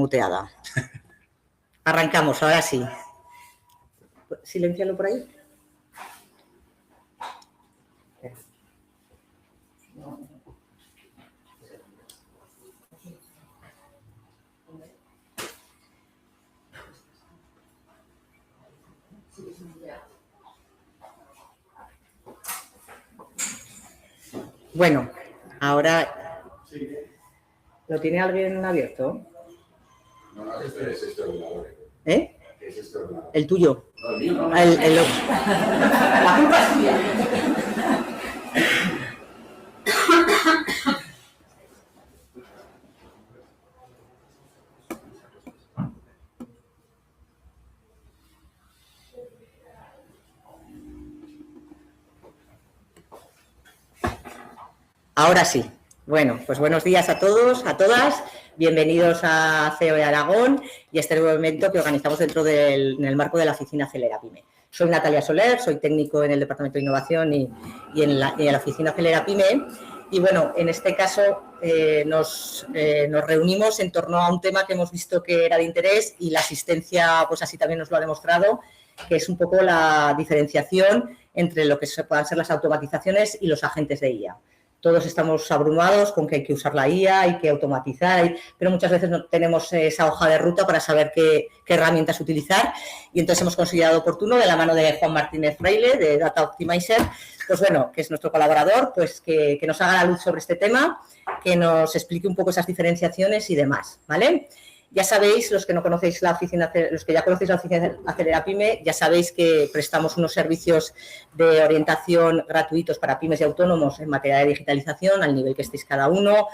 Muteada. Arrancamos, ahora sí. Siléncialo por ahí. Bueno, ahora... ¿Lo tiene alguien abierto? No, este es este ordenador. ¿Eh? Es este ordenador. El tuyo. No, el mío no. La culpa es tuya. Ahora sí. Bueno, pues buenos días a todos, a todas. Bienvenidos a CEO de Aragón y a este nuevo evento que organizamos en el marco de la oficina Acelera Pyme. Soy Natalia Soler, soy técnico en el Departamento de Innovación y en la oficina Acelera Pyme. Y bueno, en este caso nos reunimos en torno a un tema que hemos visto que era de interés y la asistencia pues así también nos lo ha demostrado, que es un poco la diferenciación entre lo que puedan ser las automatizaciones y los agentes de IA. Todos estamos abrumados con que hay que usar la IA, hay que automatizar, pero muchas veces no tenemos esa hoja de ruta para saber qué herramientas utilizar. Y entonces hemos considerado oportuno, de la mano de Juan Martínez Freile, de Data Optimizer, pues bueno, que es nuestro colaborador, pues que nos haga la luz sobre este tema, que nos explique un poco esas diferenciaciones y demás, ¿vale? Ya sabéis, los que no conocéis la oficina, los que ya conocéis la oficina Acelera Pyme, ya sabéis que prestamos unos servicios de orientación gratuitos para pymes y autónomos en materia de digitalización, al nivel que estéis cada uno,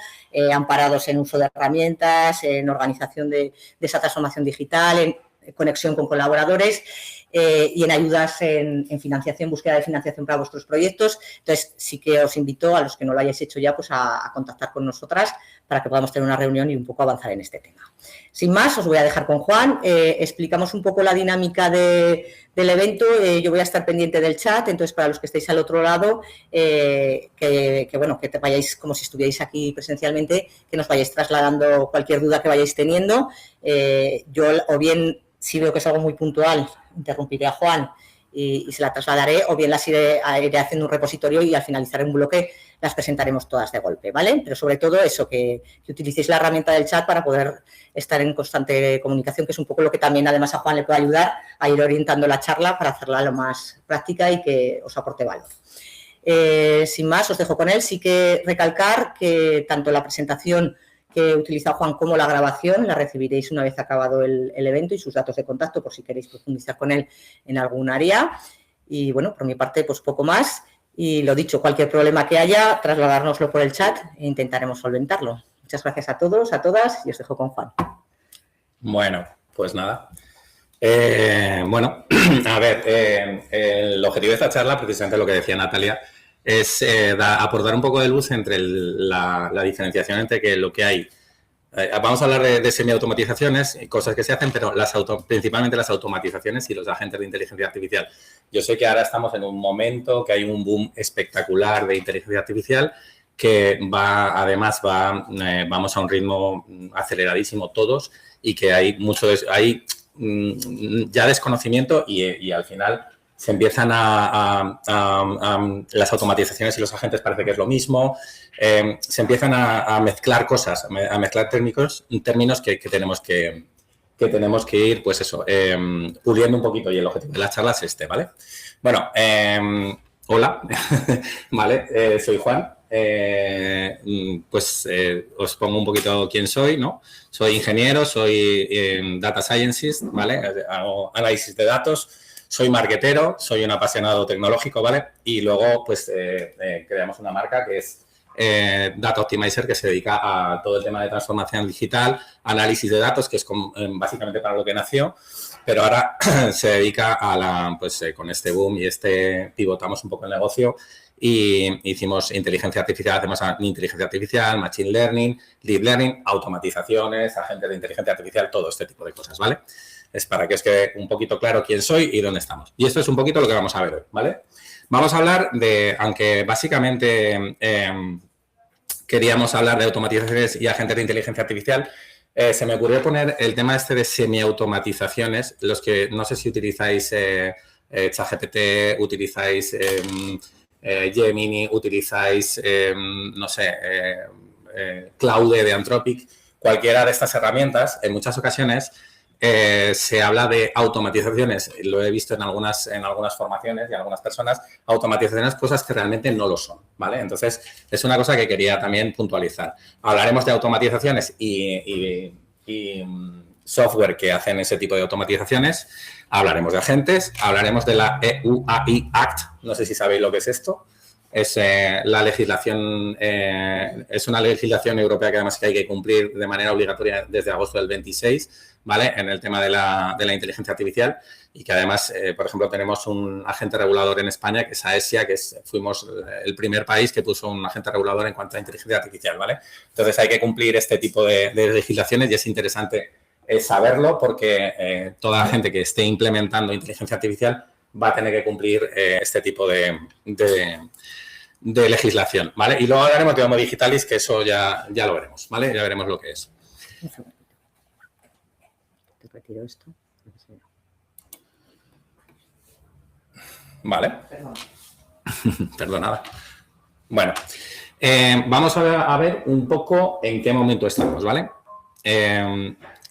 amparados en uso de herramientas, en organización de esa transformación digital, en conexión con colaboradores y en ayudas en financiación, búsqueda de financiación para vuestros proyectos. Entonces, sí que os invito a los que no lo hayáis hecho ya, pues a contactar con nosotras para que podamos tener una reunión y un poco avanzar en este tema. Sin más, os voy a dejar con Juan. Explicamos un poco la dinámica del evento. Yo voy a estar pendiente del chat, entonces para los que estéis al otro lado, que te vayáis como si estuvierais aquí presencialmente, que nos vayáis trasladando cualquier duda que vayáis teniendo. Yo, o bien, si veo que es algo muy puntual, interrumpiré a Juan y se la trasladaré, o bien las iré haciendo un repositorio y al finalizar un bloque las presentaremos todas de golpe, ¿vale? Pero sobre todo eso, que utilicéis la herramienta del chat para poder estar en constante comunicación, que es un poco lo que también además a Juan le puede ayudar a ir orientando la charla para hacerla lo más práctica y que os aporte valor. Sin más, os dejo con él. Sí que recalcar que tanto la presentación que utiliza Juan como la grabación la recibiréis una vez acabado el evento y sus datos de contacto por si queréis profundizar con él en algún área. Y bueno, por mi parte, pues poco más. Y lo dicho, cualquier problema que haya, trasladárnoslo por el chat e intentaremos solventarlo. Muchas gracias a todos, a todas y os dejo con Juan. Bueno, pues nada. A ver, el objetivo de esta charla, precisamente lo que decía Natalia, es aportar un poco de luz entre la diferenciación entre que lo que hay. Vamos a hablar de semiautomatizaciones, cosas que se hacen, pero principalmente las automatizaciones y los agentes de inteligencia artificial. Yo sé que ahora estamos en un momento que hay un boom espectacular de inteligencia artificial que vamos a un ritmo aceleradísimo todos y que hay ya desconocimiento y al final se empiezan las automatizaciones y los agentes parece que es lo mismo, se empiezan a mezclar cosas, a mezclar términos que tenemos que ir, pues eso, puliendo un poquito y el objetivo de la charla es este, ¿vale? Bueno, hola, ¿vale? Soy Juan, os pongo un poquito quién soy, ¿no? Soy ingeniero, soy Data Scientist, ¿vale? Hago análisis de datos. Soy marketero, soy un apasionado tecnológico, ¿vale? Y luego, pues, creamos una marca que es Data Optimizer, que se dedica a todo el tema de transformación digital, análisis de datos, que es básicamente para lo que nació, pero ahora se dedica con este boom y pivotamos un poco el negocio y hicimos inteligencia artificial, hacemos inteligencia artificial, machine learning, deep learning, automatizaciones, agentes de inteligencia artificial, todo este tipo de cosas, ¿vale? Es para que os quede un poquito claro quién soy y dónde estamos. Y esto es un poquito lo que vamos a ver hoy, ¿vale? Vamos a hablar aunque básicamente queríamos hablar de automatizaciones y agentes de inteligencia artificial, Se me ocurrió poner el tema este de semiautomatizaciones, los que no sé si utilizáis ChatGPT, utilizáis Gemini, utilizáis, no sé, Claude de Anthropic, cualquiera de estas herramientas, en muchas ocasiones se habla de automatizaciones, lo he visto en algunas formaciones y en algunas personas, automatizaciones, cosas que realmente no lo son, ¿vale? Entonces, es una cosa que quería también puntualizar. Hablaremos de automatizaciones y software que hacen ese tipo de automatizaciones, hablaremos de agentes, hablaremos de la EU AI Act, no sé si sabéis lo que es esto. Es la legislación, es una legislación europea que además que hay que cumplir de manera obligatoria desde agosto del 26, ¿vale? En el tema de la inteligencia artificial y que además, por ejemplo, tenemos un agente regulador en España que es AESIA, fuimos el primer país que puso un agente regulador en cuanto a inteligencia artificial, ¿vale? Entonces hay que cumplir este tipo de legislaciones y es interesante saberlo porque toda la gente que esté implementando inteligencia artificial va a tener que cumplir este tipo de legislación, ¿vale? Y luego hablaremos de Homo Digitalis, que eso ya lo veremos, ¿vale? Ya veremos lo que es. Te retiro esto. Vale. Perdonada. Bueno, vamos a ver un poco en qué momento estamos, ¿vale?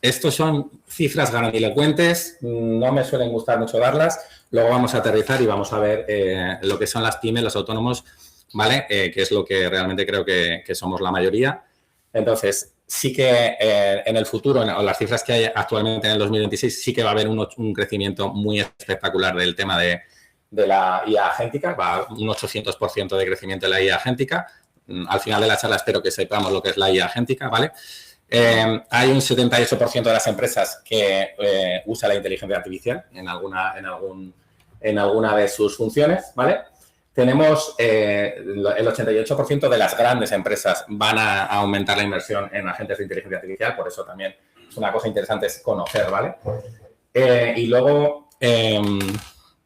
Estos son cifras grandilocuentes, no me suelen gustar mucho darlas, luego vamos a aterrizar y vamos a ver lo que son las pymes, los autónomos, ¿vale? Que es lo que realmente creo que somos la mayoría. Entonces, sí que en el futuro, o las cifras que hay actualmente en el 2026, sí que va a haber un crecimiento muy espectacular del tema de la IA agéntica, va a un 800% de crecimiento de la IA agéntica. Al final de la charla espero que sepamos lo que es la IA agéntica, ¿vale? Hay un 78% de las empresas que usa la inteligencia artificial en alguna de sus funciones, ¿vale? Tenemos el 88% de las grandes empresas van a aumentar la inversión en agentes de inteligencia artificial, por eso también es una cosa interesante conocer, ¿vale? Y luego,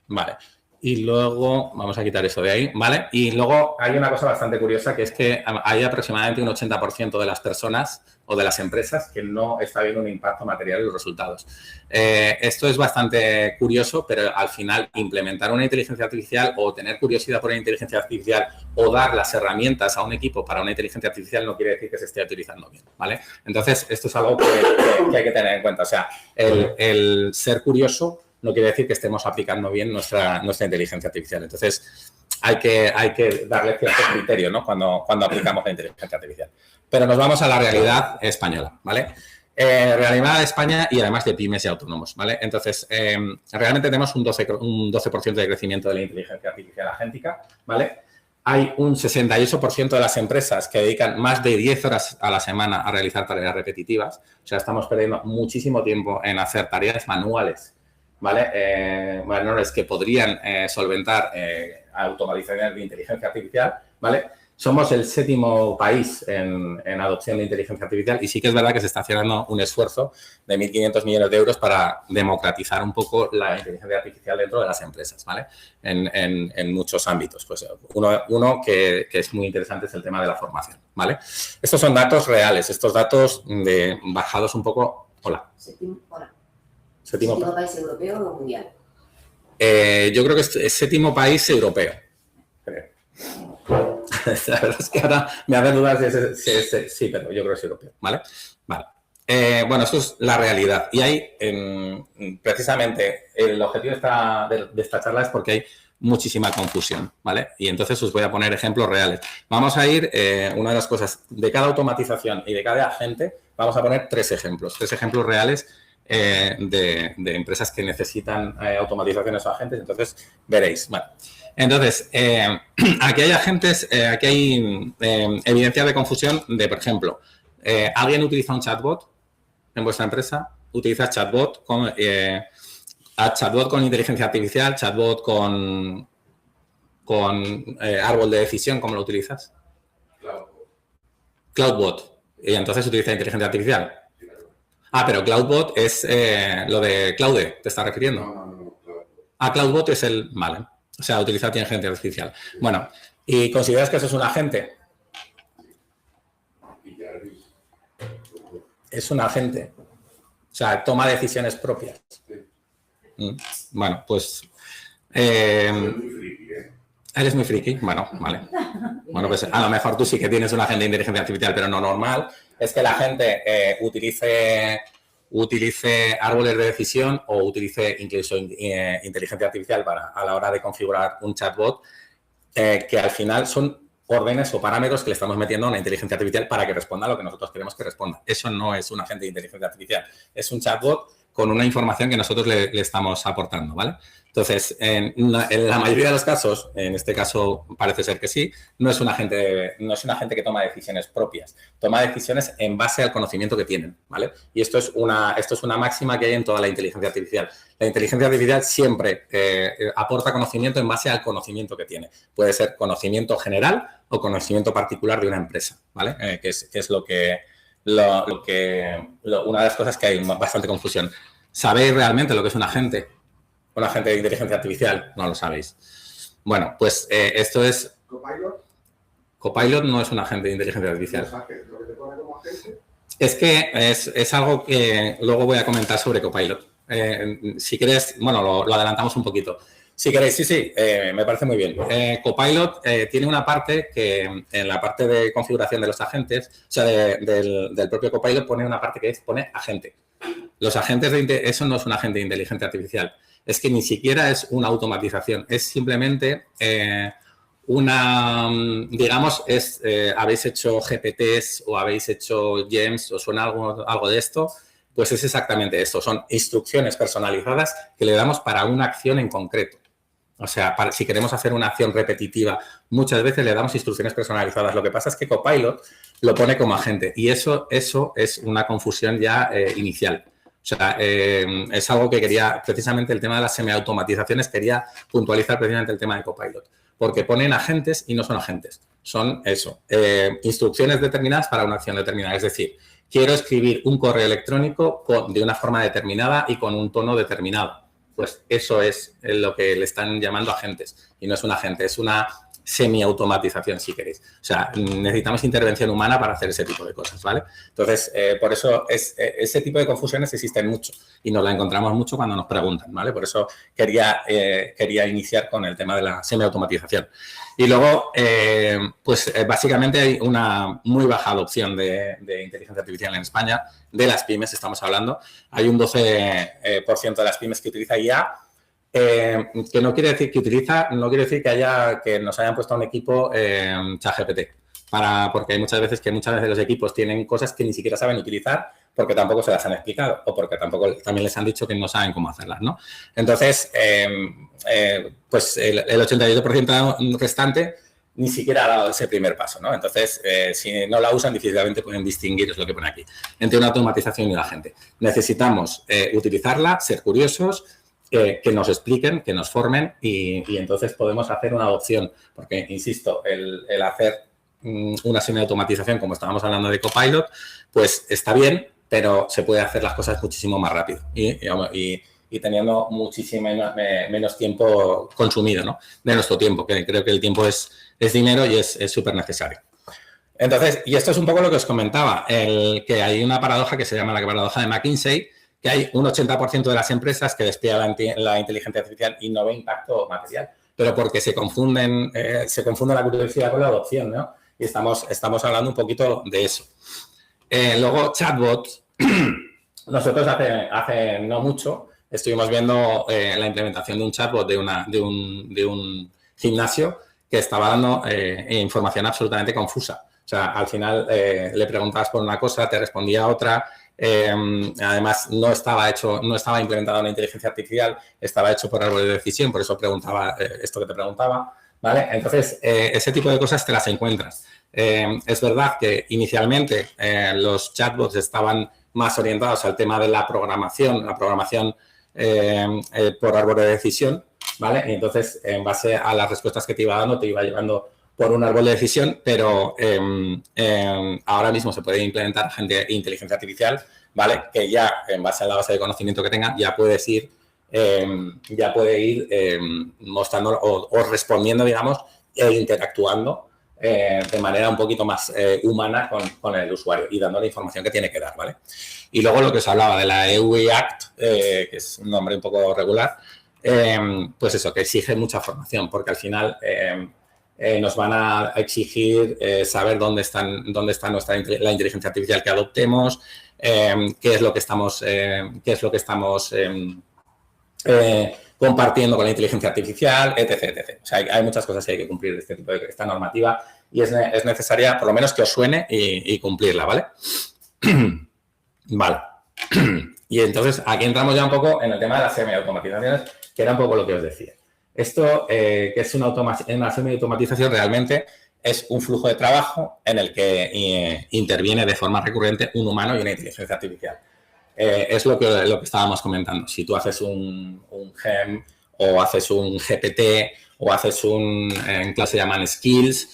vale. Y luego, vamos a quitar eso de ahí, ¿vale? Y luego hay una cosa bastante curiosa, que es que hay aproximadamente un 80% de las personas o de las empresas que no está viendo un impacto material en los resultados. Esto es bastante curioso, pero al final implementar una inteligencia artificial o tener curiosidad por una inteligencia artificial o dar las herramientas a un equipo para una inteligencia artificial no quiere decir que se esté utilizando bien, ¿vale? Entonces, esto es algo que hay que tener en cuenta. O sea, el ser curioso no quiere decir que estemos aplicando bien nuestra inteligencia artificial. Entonces, hay que darle ciertos criterios, ¿no? Cuando aplicamos la inteligencia artificial. Pero nos vamos a la realidad española, ¿vale? Realidad de España y además de pymes y autónomos, ¿vale? Entonces, realmente tenemos un 12% de crecimiento de la inteligencia artificial agéntica, ¿vale? Hay un 68% de las empresas que dedican más de 10 horas a la semana a realizar tareas repetitivas. O sea, estamos perdiendo muchísimo tiempo en hacer tareas manuales, ¿vale? Manuales que podrían solventar automatizaciones de inteligencia artificial, ¿vale? Somos el 7º país en adopción de inteligencia artificial y sí que es verdad que se está haciendo un esfuerzo de 1.500 millones de euros para democratizar un poco la inteligencia artificial dentro de las empresas, ¿vale? En muchos ámbitos. Pues uno que es muy interesante es el tema de la formación, ¿vale? Estos son datos reales, estos datos bajados un poco... Hola. ¿Séptimo país europeo o mundial? Yo creo que es 7º país europeo, creo. La verdad es que ahora me hace dudas de sí, pero yo creo que es europeo, ¿vale? Vale. Bueno, esto es la realidad. Y hay, precisamente, el objetivo de esta charla es porque hay muchísima confusión, ¿vale? Y entonces os voy a poner ejemplos reales. Vamos a ir, una de las cosas, de cada automatización y de cada agente, vamos a poner 3 ejemplos reales de empresas que necesitan automatizaciones o agentes. Entonces, veréis. Vale. Entonces, aquí hay agentes, aquí hay evidencia de confusión de, por ejemplo, ¿alguien utiliza un chatbot en vuestra empresa? ¿Utiliza chatbot con inteligencia artificial, chatbot con árbol de decisión? ¿Cómo lo utilizas? Cloudbot. Y entonces utiliza inteligencia artificial. Ah, pero Cloudbot es lo de Claude, ¿te estás refiriendo? No. Ah, Cloudbot es el... Vale. O sea, utiliza inteligencia artificial. Bueno, ¿y consideras que eso es un agente? es un agente. O sea, toma decisiones propias. Bueno, pues... Muy friki, ¿eh? ¿Eres muy friki? Bueno, vale. Bueno, pues a lo mejor tú sí que tienes un agente de inteligencia artificial, pero no normal es que la gente utilice árboles de decisión o utilice incluso inteligencia artificial a la hora de configurar un chatbot, que al final son órdenes o parámetros que le estamos metiendo a una inteligencia artificial para que responda a lo que nosotros queremos que responda. Eso no es un agente de inteligencia artificial, es un chatbot con una información que nosotros le estamos aportando, ¿vale? Entonces, en la mayoría de los casos, en este caso parece ser que sí, no es un agente que toma decisiones propias, toma decisiones en base al conocimiento que tienen, ¿vale? Y esto es una máxima que hay en toda la inteligencia artificial. La inteligencia artificial siempre aporta conocimiento en base al conocimiento que tiene. Puede ser conocimiento general o conocimiento particular de una empresa, ¿vale? Que es una de las cosas que hay bastante confusión. ¿Sabéis realmente lo que es un agente? Un agente de inteligencia artificial, no lo sabéis. Bueno, pues esto es... ¿Copilot? Copilot no es un agente de inteligencia artificial. ¿Lo que te pone como agente? Es que es algo que luego voy a comentar sobre Copilot. Si quieres, bueno, lo adelantamos un poquito. Si queréis, sí, me parece muy bien. Copilot tiene una parte que en la parte de configuración de los agentes, o sea, del propio Copilot pone una parte que pone agente. Los agentes eso no es un agente de inteligencia artificial. Es que ni siquiera es una automatización. Es simplemente digamos, habéis hecho GPTs o habéis hecho GEMS, ¿os suena algo de esto? Pues es exactamente esto. Son instrucciones personalizadas que le damos para una acción en concreto. O sea, si queremos hacer una acción repetitiva, muchas veces le damos instrucciones personalizadas. Lo que pasa es que Copilot lo pone como agente y eso es una confusión ya inicial. O sea, es algo que quería, precisamente el tema de las semiautomatizaciones, quería puntualizar precisamente el tema de Copilot. Porque ponen agentes y no son agentes. Son instrucciones determinadas para una acción determinada. Es decir, quiero escribir un correo electrónico de una forma determinada y con un tono determinado. Pues eso es lo que le están llamando agentes. Y no es un agente, es una semiautomatización, si queréis. O sea, necesitamos intervención humana para hacer ese tipo de cosas, ¿vale? Entonces, por eso ese tipo de confusiones existen mucho y nos la encontramos mucho cuando nos preguntan, ¿vale? Por eso quería iniciar con el tema de la semiautomatización. Y luego, básicamente hay una muy baja adopción de inteligencia artificial en España. De las pymes estamos hablando. Hay un 12% de las pymes que utiliza IA. Que no quiere decir que nos hayan puesto a un equipo ChatGPT, porque hay muchas veces los equipos tienen cosas que ni siquiera saben utilizar porque tampoco se las han explicado o porque también les han dicho que no saben cómo hacerlas, ¿no? Entonces, pues el 88% restante ni siquiera ha dado ese primer paso, ¿no? Entonces, si no la usan, difícilmente pueden distinguir, es lo que pone aquí, entre una automatización y la gente. Necesitamos utilizarla, ser curiosos, que nos expliquen, que nos formen y entonces podemos hacer una adopción. Porque, insisto, el hacer una semiautomatización, como estábamos hablando de Copilot, pues está bien, pero se puede hacer las cosas muchísimo más rápido y teniendo muchísimo menos tiempo consumido, ¿no? De nuestro tiempo, que creo que el tiempo es dinero y es súper necesario. Entonces, y esto es un poco lo que os comentaba, que hay una paradoja que se llama la paradoja de McKinsey, que hay un 80% de las empresas que despliegan la inteligencia artificial y no ve impacto material, pero porque se confunde la curiosidad con la adopción, ¿no? Y estamos hablando un poquito de eso. Luego, chatbots. Nosotros hace no mucho estuvimos viendo la implementación de un chatbot de un gimnasio que estaba dando información absolutamente confusa. O sea, al final le preguntabas por una cosa, te respondía otra. Además, no estaba implementada una inteligencia artificial, estaba hecho por árbol de decisión, por eso preguntaba esto que te preguntaba, ¿vale? Entonces, ese tipo de cosas te las encuentras. Es verdad que inicialmente los chatbots estaban más orientados al tema de la programación por árbol de decisión, ¿vale? Y entonces, en base a las respuestas que te iba dando, te iba llevando por un árbol de decisión, pero ahora mismo se puede implementar inteligencia artificial, ¿vale? Que ya, en base a la base de conocimiento que tenga, ya puede ir mostrando o respondiendo, digamos, e interactuando de manera un poquito más humana con el usuario y dando la información que tiene que dar, ¿vale? Y luego lo que os hablaba de la EU Act, que es un nombre un poco regular, pues eso, que exige mucha formación, porque al final nos van a exigir saber dónde está la inteligencia artificial que adoptemos, qué es lo que estamos compartiendo con la inteligencia artificial, etc, etc. O sea, hay muchas cosas que hay que cumplir de este tipo de esta normativa y es necesaria, por lo menos, que os suene y cumplirla, ¿vale? Vale. Y entonces, aquí entramos ya un poco en el tema de las semiautomatizaciones, que era un poco lo que os decía. Esto, que es una semiautomatización, realmente es un flujo de trabajo en el que interviene de forma recurrente un humano y una inteligencia artificial. Es lo que estábamos comentando. Si tú haces un GEM o haces un GPT o haces en clase llaman skills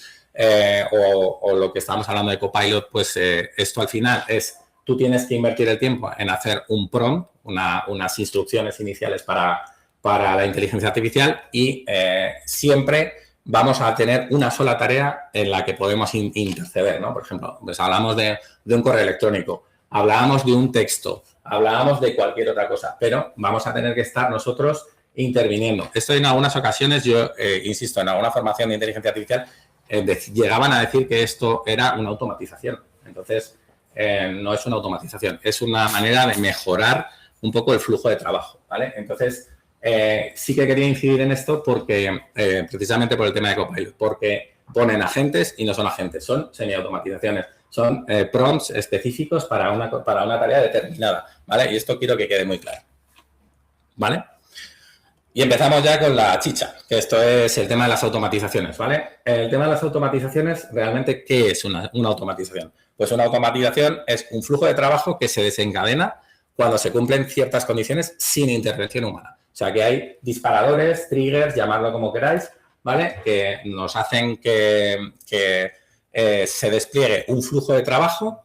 o lo que estábamos hablando de Copilot, pues esto al final es, tú tienes que invertir el tiempo en hacer un prompt, unas instrucciones iniciales para la inteligencia artificial y siempre vamos a tener una sola tarea en la que podemos interceder, ¿no? Por ejemplo, pues hablamos de un correo electrónico, hablábamos de un texto, hablábamos de cualquier otra cosa, pero vamos a tener que estar nosotros interviniendo. Esto en algunas ocasiones, yo insisto, en alguna formación de inteligencia artificial, llegaban a decir que esto era una automatización. Entonces, no es una automatización, es una manera de mejorar un poco el flujo de trabajo, ¿vale? Entonces, sí que quería incidir en esto porque, precisamente por el tema de Copilot, porque ponen agentes y no son agentes, son semiautomatizaciones. Son prompts específicos para una tarea determinada, ¿vale? Y esto quiero que quede muy claro, ¿vale? Y empezamos ya con la chicha, que esto es el tema de las automatizaciones, ¿vale? El tema de las automatizaciones, realmente, ¿qué es una automatización? Pues una automatización es un flujo de trabajo que se desencadena cuando se cumplen ciertas condiciones sin intervención humana. O sea, que hay disparadores, triggers, llamadlo como queráis, ¿vale? Que nos hacen que se despliegue un flujo de trabajo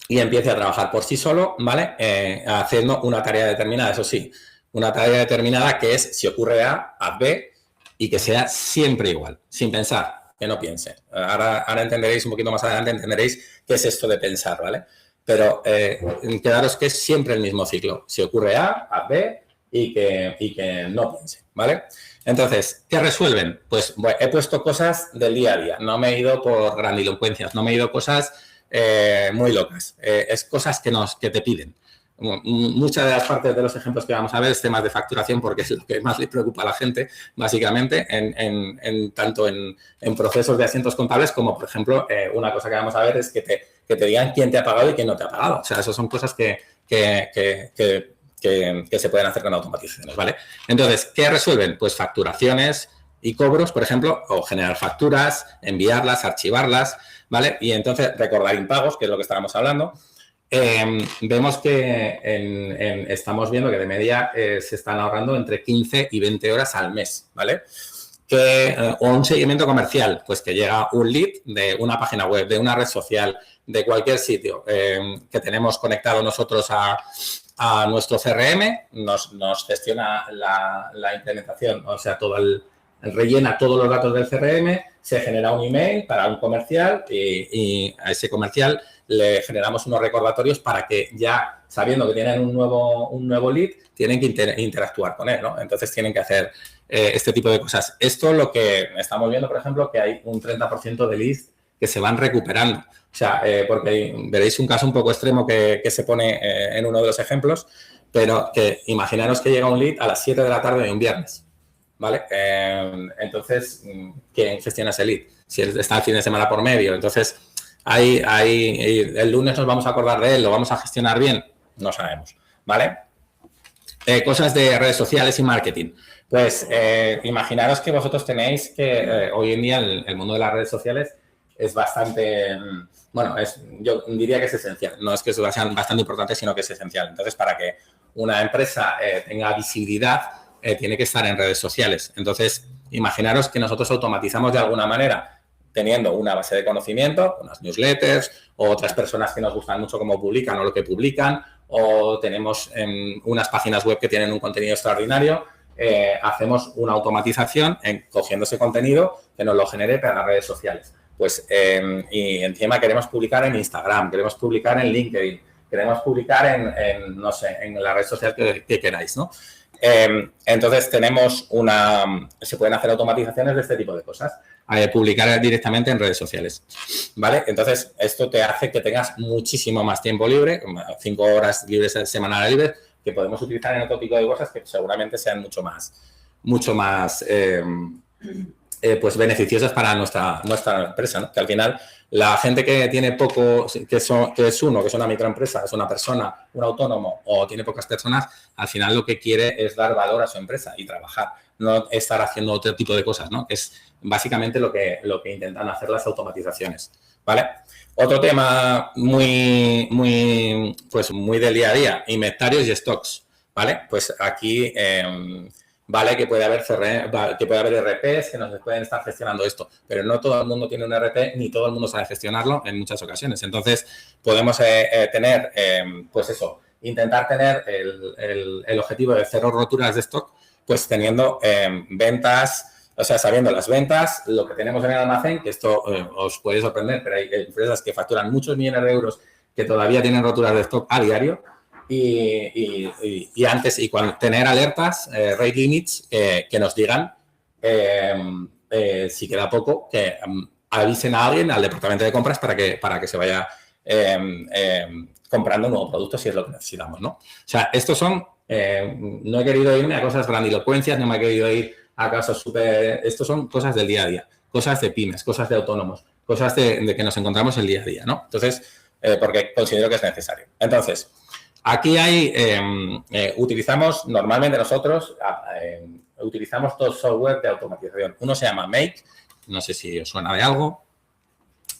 y empiece a trabajar por sí solo, ¿vale? Haciendo una tarea determinada, eso sí, una tarea determinada que es, si ocurre A, haz B y que sea siempre igual, sin pensar, que no piense. Ahora entenderéis, un poquito más adelante, entenderéis qué es esto de pensar, ¿vale? Pero quedaros que es siempre el mismo ciclo. Si ocurre A, haz B y que no piense, ¿vale? Entonces, ¿qué resuelven? Pues bueno, he puesto cosas del día a día. No me he ido por grandilocuencias, no me he ido cosas muy locas. Es cosas que te piden. Muchas de las partes de los ejemplos que vamos a ver es temas de facturación porque es lo que más le preocupa a la gente, básicamente, tanto en procesos de asientos contables como, por ejemplo, una cosa que vamos a ver es que te digan quién te ha pagado y quién no te ha pagado. O sea, eso son cosas que se pueden hacer con automatizaciones, ¿vale? Entonces, ¿qué resuelven? Pues facturaciones y cobros, por ejemplo, o generar facturas, enviarlas, archivarlas, ¿vale? Y entonces, recordar impagos, que es lo que estábamos hablando. Vemos que estamos viendo que de media se están ahorrando entre 15 y 20 horas al mes, ¿vale? O un seguimiento comercial, pues que llega un lead de una página web, de una red social, de cualquier sitio que tenemos conectado nosotros a nuestro CRM, nos gestiona la implementación, o sea, rellena todos los datos del CRM, se genera un email para un comercial y a ese comercial le generamos unos recordatorios para que ya, sabiendo que tienen un nuevo lead, tienen que interactuar con él, ¿no? Entonces tienen que hacer este tipo de cosas. Esto es lo que estamos viendo, por ejemplo, que hay un 30% de leads que se van recuperando. O sea, porque veréis un caso un poco extremo que se pone en uno de los ejemplos, pero que imaginaros que llega un lead a las 7 de la tarde de un viernes, ¿vale? Entonces, ¿quién gestiona ese lead? Si está el fin de semana por medio, entonces el lunes nos vamos a acordar de él, ¿lo vamos a gestionar bien? No sabemos, ¿vale? Cosas de redes sociales y marketing. Pues imaginaros que vosotros tenéis que hoy en día el mundo de las redes sociales es bastante, bueno, yo diría que es esencial. No es que sean bastante importantes, sino que es esencial. Entonces, para que una empresa tenga visibilidad, tiene que estar en redes sociales. Entonces, imaginaros que nosotros automatizamos de alguna manera, teniendo una base de conocimiento, unas newsletters, o otras personas que nos gustan mucho cómo publican o lo que publican, o tenemos unas páginas web que tienen un contenido extraordinario. hacemos una automatización cogiendo ese contenido que nos lo genere para las redes sociales. Pues, y encima queremos publicar en Instagram, queremos publicar en LinkedIn, queremos publicar no sé, en la red social que queráis, ¿no? Entonces, se pueden hacer automatizaciones de este tipo de cosas. Publicar directamente en redes sociales, ¿vale? Entonces, esto te hace que tengas muchísimo más tiempo libre, 5 horas libres semanales libres, que podemos utilizar en otro tipo de cosas que seguramente sean mucho más pues beneficiosas para nuestra empresa, ¿no? Que al final la gente que tiene poco, que es una microempresa, es una persona, un autónomo o tiene pocas personas, al final lo que quiere es dar valor a su empresa y trabajar, no estar haciendo otro tipo de cosas, ¿no? Es básicamente lo que intentan hacer las automatizaciones, ¿vale? Otro tema muy del día a día, inventarios y stocks, ¿vale? Pues aquí vale que puede haber RPs que nos pueden estar gestionando esto, pero no todo el mundo tiene un RP ni todo el mundo sabe gestionarlo en muchas ocasiones. Entonces, podemos tener, pues eso, intentar tener el objetivo de 0 roturas de stock, pues teniendo ventas, o sea, sabiendo las ventas, lo que tenemos en el almacén, que esto os puede sorprender, pero hay empresas que facturan muchos millones de euros que todavía tienen roturas de stock a diario. Y cuando tener alertas, rate limits, que nos digan si queda poco, que avisen a alguien, al departamento de compras, para que se vaya comprando un nuevo producto si es lo que necesitamos, ¿no? O sea, estos son, no he querido irme a cosas grandilocuencias, no me he querido ir a casos estos son cosas del día a día, cosas de pymes, cosas de autónomos, cosas de que nos encontramos el día a día, ¿no? Entonces, porque considero que es necesario. Entonces, aquí utilizamos, normalmente nosotros, utilizamos dos software de automatización. Uno se llama Make, no sé si os suena de algo,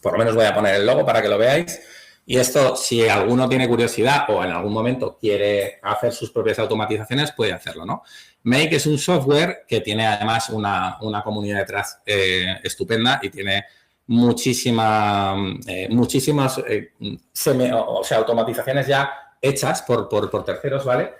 por lo menos voy a poner el logo para que lo veáis. Y esto, si alguno tiene curiosidad o en algún momento quiere hacer sus propias automatizaciones, puede hacerlo, ¿no? Make es un software que tiene además una comunidad detrás estupenda y tiene muchísimas automatizaciones ya hechas por terceros, ¿vale?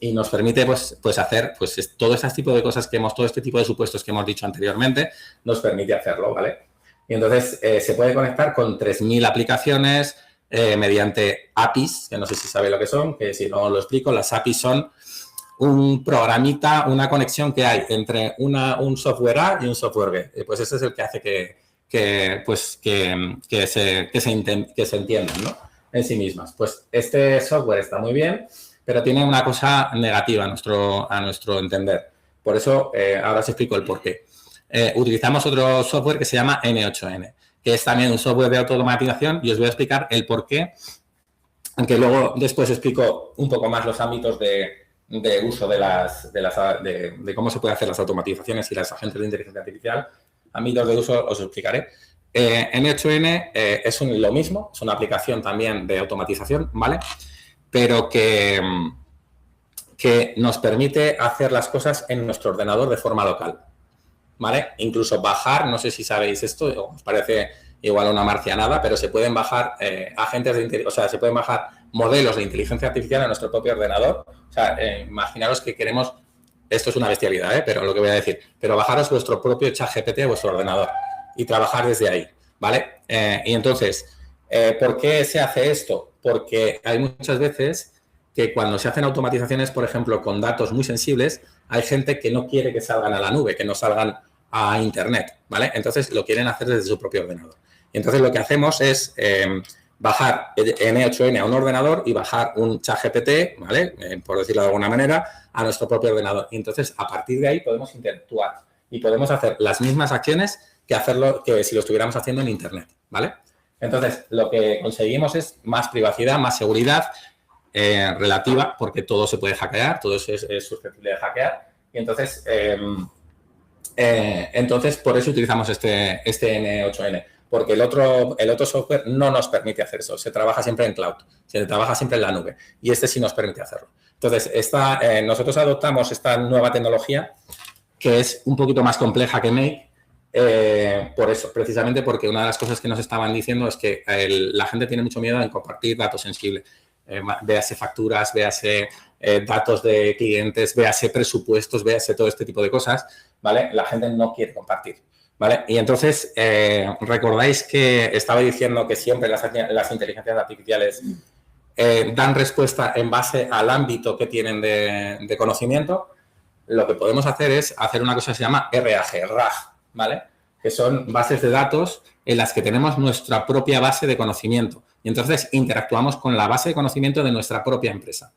Y nos permite pues hacer pues todo este tipo de cosas todo este tipo de supuestos que hemos dicho anteriormente, nos permite hacerlo, ¿vale? Y entonces se puede conectar con 3.000 aplicaciones mediante APIs, que no sé si sabéis lo que son, que si no lo explico, las APIs son un programita, una conexión que hay entre un software A y un software B. Pues ese es el que hace que se entiendan, ¿no? En sí mismas. Pues este software está muy bien, pero tiene una cosa negativa a nuestro entender. Por eso ahora os explico el porqué. Utilizamos otro software que se llama N8N, que es también un software de automatización y os voy a explicar el porqué, aunque luego después explico un poco más los ámbitos de uso de cómo se puede hacer las automatizaciones y las agentes de inteligencia artificial. Ámbitos de uso os explicaré. N8N es lo mismo, es una aplicación también de automatización, ¿vale? Pero que nos permite hacer las cosas en nuestro ordenador de forma local, ¿vale? Incluso bajar, no sé si sabéis esto, os parece igual una marcianada, pero se pueden bajar se pueden bajar modelos de inteligencia artificial a nuestro propio ordenador. O sea, imaginaros que queremos, esto es una bestialidad, pero lo que voy a decir, pero bajaros vuestro propio ChatGPT a vuestro ordenador y trabajar desde ahí, ¿vale? Y entonces, ¿por qué se hace esto? Porque hay muchas veces que cuando se hacen automatizaciones, por ejemplo, con datos muy sensibles, hay gente que no quiere que salgan a la nube, que no salgan a Internet, ¿vale? Entonces, lo quieren hacer desde su propio ordenador. Y entonces, lo que hacemos es bajar N8N a un ordenador y bajar un ChatGPT, ¿vale? Por decirlo de alguna manera, a nuestro propio ordenador. Y entonces, a partir de ahí, podemos interactuar y podemos hacer las mismas acciones que si lo estuviéramos haciendo en Internet, ¿vale? Entonces, lo que conseguimos es más privacidad, más seguridad relativa, porque todo se puede hackear, todo es susceptible de hackear. Y entonces, por eso utilizamos este N8N, porque el otro software no nos permite hacer eso. Se trabaja siempre en cloud, se trabaja siempre en la nube, y este sí nos permite hacerlo. Entonces, nosotros adoptamos esta nueva tecnología, que es un poquito más compleja que Make, por eso, precisamente porque una de las cosas que nos estaban diciendo es que la gente tiene mucho miedo en compartir datos sensibles. véase facturas, véase datos de clientes, véase presupuestos, véase todo este tipo de cosas, ¿vale? La gente no quiere compartir, ¿vale? Y entonces, recordáis que estaba diciendo que siempre las inteligencias artificiales dan respuesta en base al ámbito que tienen de conocimiento. Lo que podemos hacer es hacer una cosa que se llama RAG, ¿vale? Que son bases de datos en las que tenemos nuestra propia base de conocimiento. Y entonces interactuamos con la base de conocimiento de nuestra propia empresa.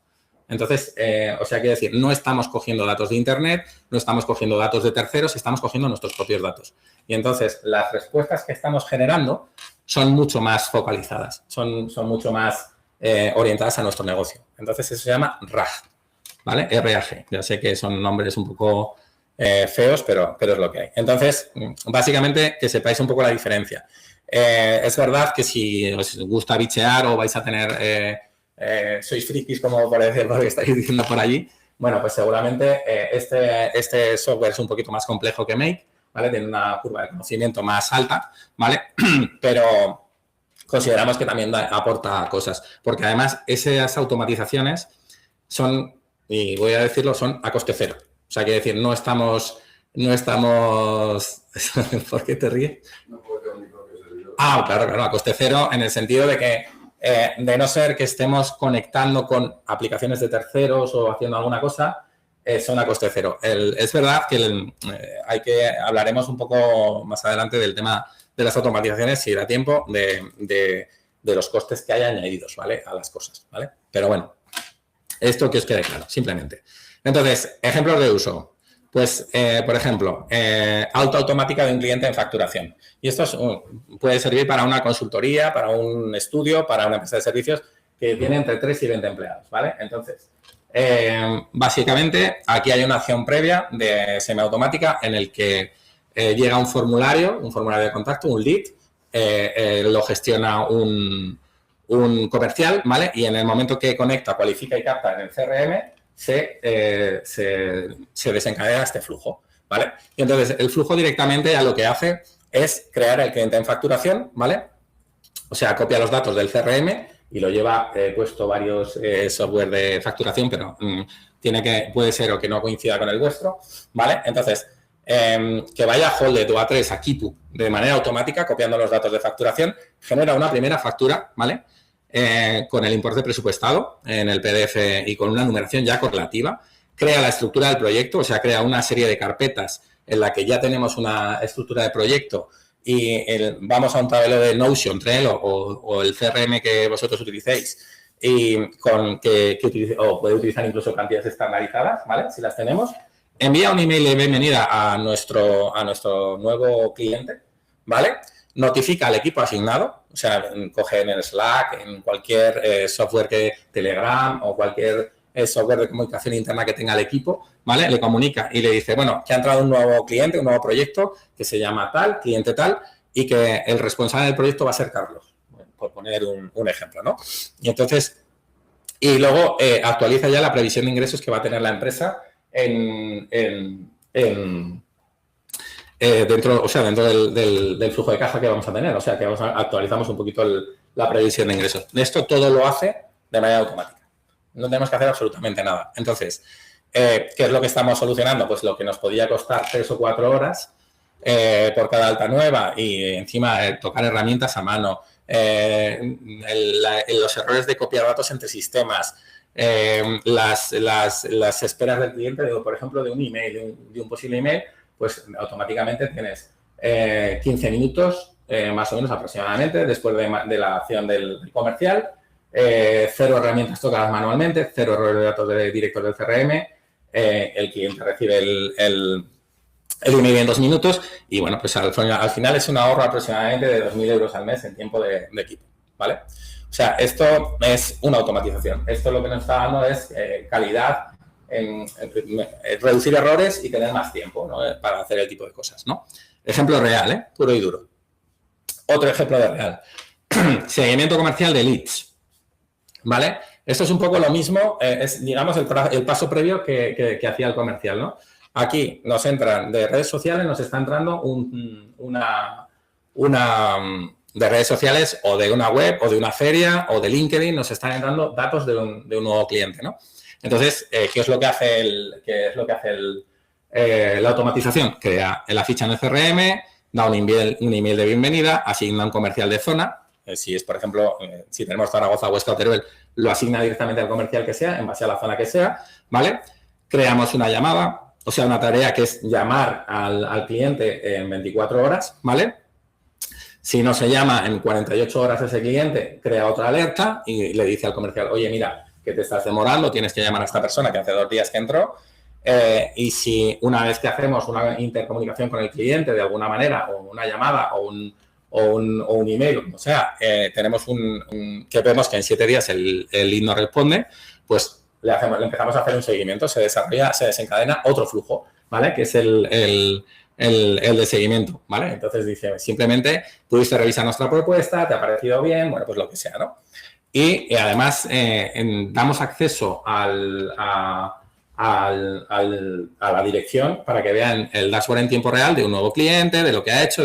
Entonces, o sea, quiere decir, no estamos cogiendo datos de Internet, no estamos cogiendo datos de terceros, estamos cogiendo nuestros propios datos. Y entonces, las respuestas que estamos generando son mucho más focalizadas, son mucho más orientadas a nuestro negocio. Entonces, eso se llama RAG, ¿vale? RAG. Ya sé que son nombres un poco feos, pero es lo que hay. Entonces, básicamente, que sepáis un poco la diferencia. Es verdad que si os gusta bichear o vais a tener... sois frikis, como parece lo que estáis diciendo por allí, bueno, pues seguramente este software es un poquito más complejo que Make, ¿vale? Tiene una curva de conocimiento más alta, ¿vale? Pero consideramos que también aporta cosas, porque además esas automatizaciones son, y voy a decirlo, son a coste cero. O sea, quiere decir, no estamos... ¿Por qué te ríes? No puedo tener mi propio servidor. Claro, a coste cero, en el sentido de que de no ser que estemos conectando con aplicaciones de terceros o haciendo alguna cosa, son a coste cero. Es verdad que hablaremos un poco más adelante del tema de las automatizaciones, si da tiempo, de los costes que hay añadidos, ¿vale? A las cosas, ¿vale? Pero bueno, esto que os quede claro, simplemente. Entonces, ejemplos de uso. Pues, por ejemplo, automática de un cliente en facturación. Y esto puede servir para una consultoría, para un estudio, para una empresa de servicios que tiene entre 3 y 20 empleados, ¿vale? Entonces, básicamente, aquí hay una acción previa de semiautomática en el que llega un formulario de contacto, un lead, lo gestiona un comercial, ¿vale? Y en el momento que conecta, cualifica y capta en el CRM, se desencadena este flujo, ¿vale? Y entonces, el flujo directamente ya lo que hace es crear el cliente en facturación, ¿vale? O sea, copia los datos del CRM y lo lleva, he puesto varios software de facturación, pero puede ser o que no coincida con el vuestro, ¿vale? Entonces, que vaya a Holded o A3 a Kipu de manera automática, copiando los datos de facturación, genera una primera factura, ¿vale? Con el importe presupuestado en el PDF y con una numeración ya correlativa, crea la estructura del proyecto, o sea, crea una serie de carpetas en la que ya tenemos una estructura de proyecto y vamos a un tablero de Notion, Trello o el CRM que vosotros utilicéis y o puede utilizar incluso cantidades estandarizadas, ¿vale? Si las tenemos, envía un email de bienvenida a nuestro nuevo cliente, ¿vale? Notifica al equipo asignado, o sea, coge en el Slack, en cualquier software Telegram o cualquier software de comunicación interna que tenga el equipo, ¿vale? Le comunica y le dice, bueno, que ha entrado un nuevo cliente, un nuevo proyecto que se llama tal, cliente tal, y que el responsable del proyecto va a ser Carlos, por poner un ejemplo, ¿no? Y entonces, y luego actualiza ya la previsión de ingresos que va a tener la empresa dentro del flujo de caja que vamos a tener. O sea, que actualizamos un poquito la previsión de ingresos. Esto todo lo hace de manera automática. No tenemos que hacer absolutamente nada. Entonces, ¿qué es lo que estamos solucionando? Pues lo que nos podía costar 3 o 4 horas por cada alta nueva y encima tocar herramientas a mano, los errores de copiar datos entre sistemas, las esperas del cliente, por ejemplo, de un email, de un posible email, pues automáticamente tienes 15 minutos, más o menos aproximadamente, después de la acción del comercial, 0 herramientas tocadas manualmente, 0 errores de datos directos del CRM, el cliente recibe el email en 2 minutos y, bueno, pues al final es un ahorro aproximadamente de 2.000 euros al mes en tiempo de equipo, ¿vale? O sea, esto es una automatización. Esto lo que nos está dando es calidad, en reducir errores y tener más tiempo, ¿no? Para hacer el tipo de cosas, ¿no? Ejemplo real, puro y duro. Otro ejemplo de real. Seguimiento comercial de leads, ¿vale? Esto es un poco lo mismo, es, digamos, el paso previo que hacía el comercial, ¿no? Aquí nos entran de redes sociales, nos está entrando redes sociales o de una web o de una feria o de LinkedIn nos están entrando datos de un nuevo cliente, ¿no? Entonces, ¿qué es lo que hace la automatización? Crea la ficha en el CRM, da un email de bienvenida, asigna un comercial de zona. Si es, por ejemplo, si tenemos Zaragoza, Huesca o Teruel, lo asigna directamente al comercial que sea, en base a la zona que sea, ¿vale? Creamos una llamada, o sea, una tarea que es llamar al cliente en 24 horas, ¿vale? Si no se llama en 48 horas ese cliente, crea otra alerta y le dice al comercial, oye, mira, que te estás demorando, tienes que llamar a esta persona que hace 2 días que entró. Y si una vez que hacemos una intercomunicación con el cliente de alguna manera, o una llamada o un email, o sea, tenemos que vemos que en 7 días el lead no responde, pues le empezamos a hacer un seguimiento, se desencadena otro flujo, ¿vale? Que es el de seguimiento, ¿vale? Entonces dice, simplemente pudiste revisar nuestra propuesta, te ha parecido bien, bueno, pues lo que sea, ¿no? Y además damos acceso a la dirección para que vean el dashboard en tiempo real de un nuevo cliente, de lo que ha hecho,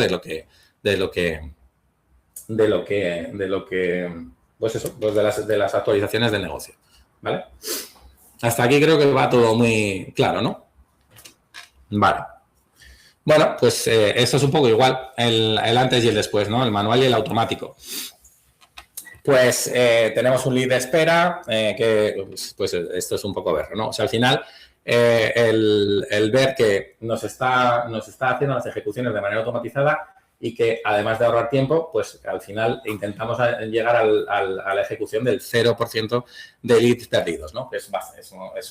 pues eso, pues de las actualizaciones del negocio, ¿vale? Hasta aquí creo que va todo muy claro, ¿no? Vale. Bueno, pues esto es un poco igual, el antes y el después, ¿no? El manual y el automático. Pues tenemos un lead de espera, que pues esto es un poco ver, ¿no? O sea, al final, el ver que nos está haciendo las ejecuciones de manera automatizada y que además de ahorrar tiempo, pues al final intentamos llegar a la ejecución del 0% de leads perdidos, ¿no? Es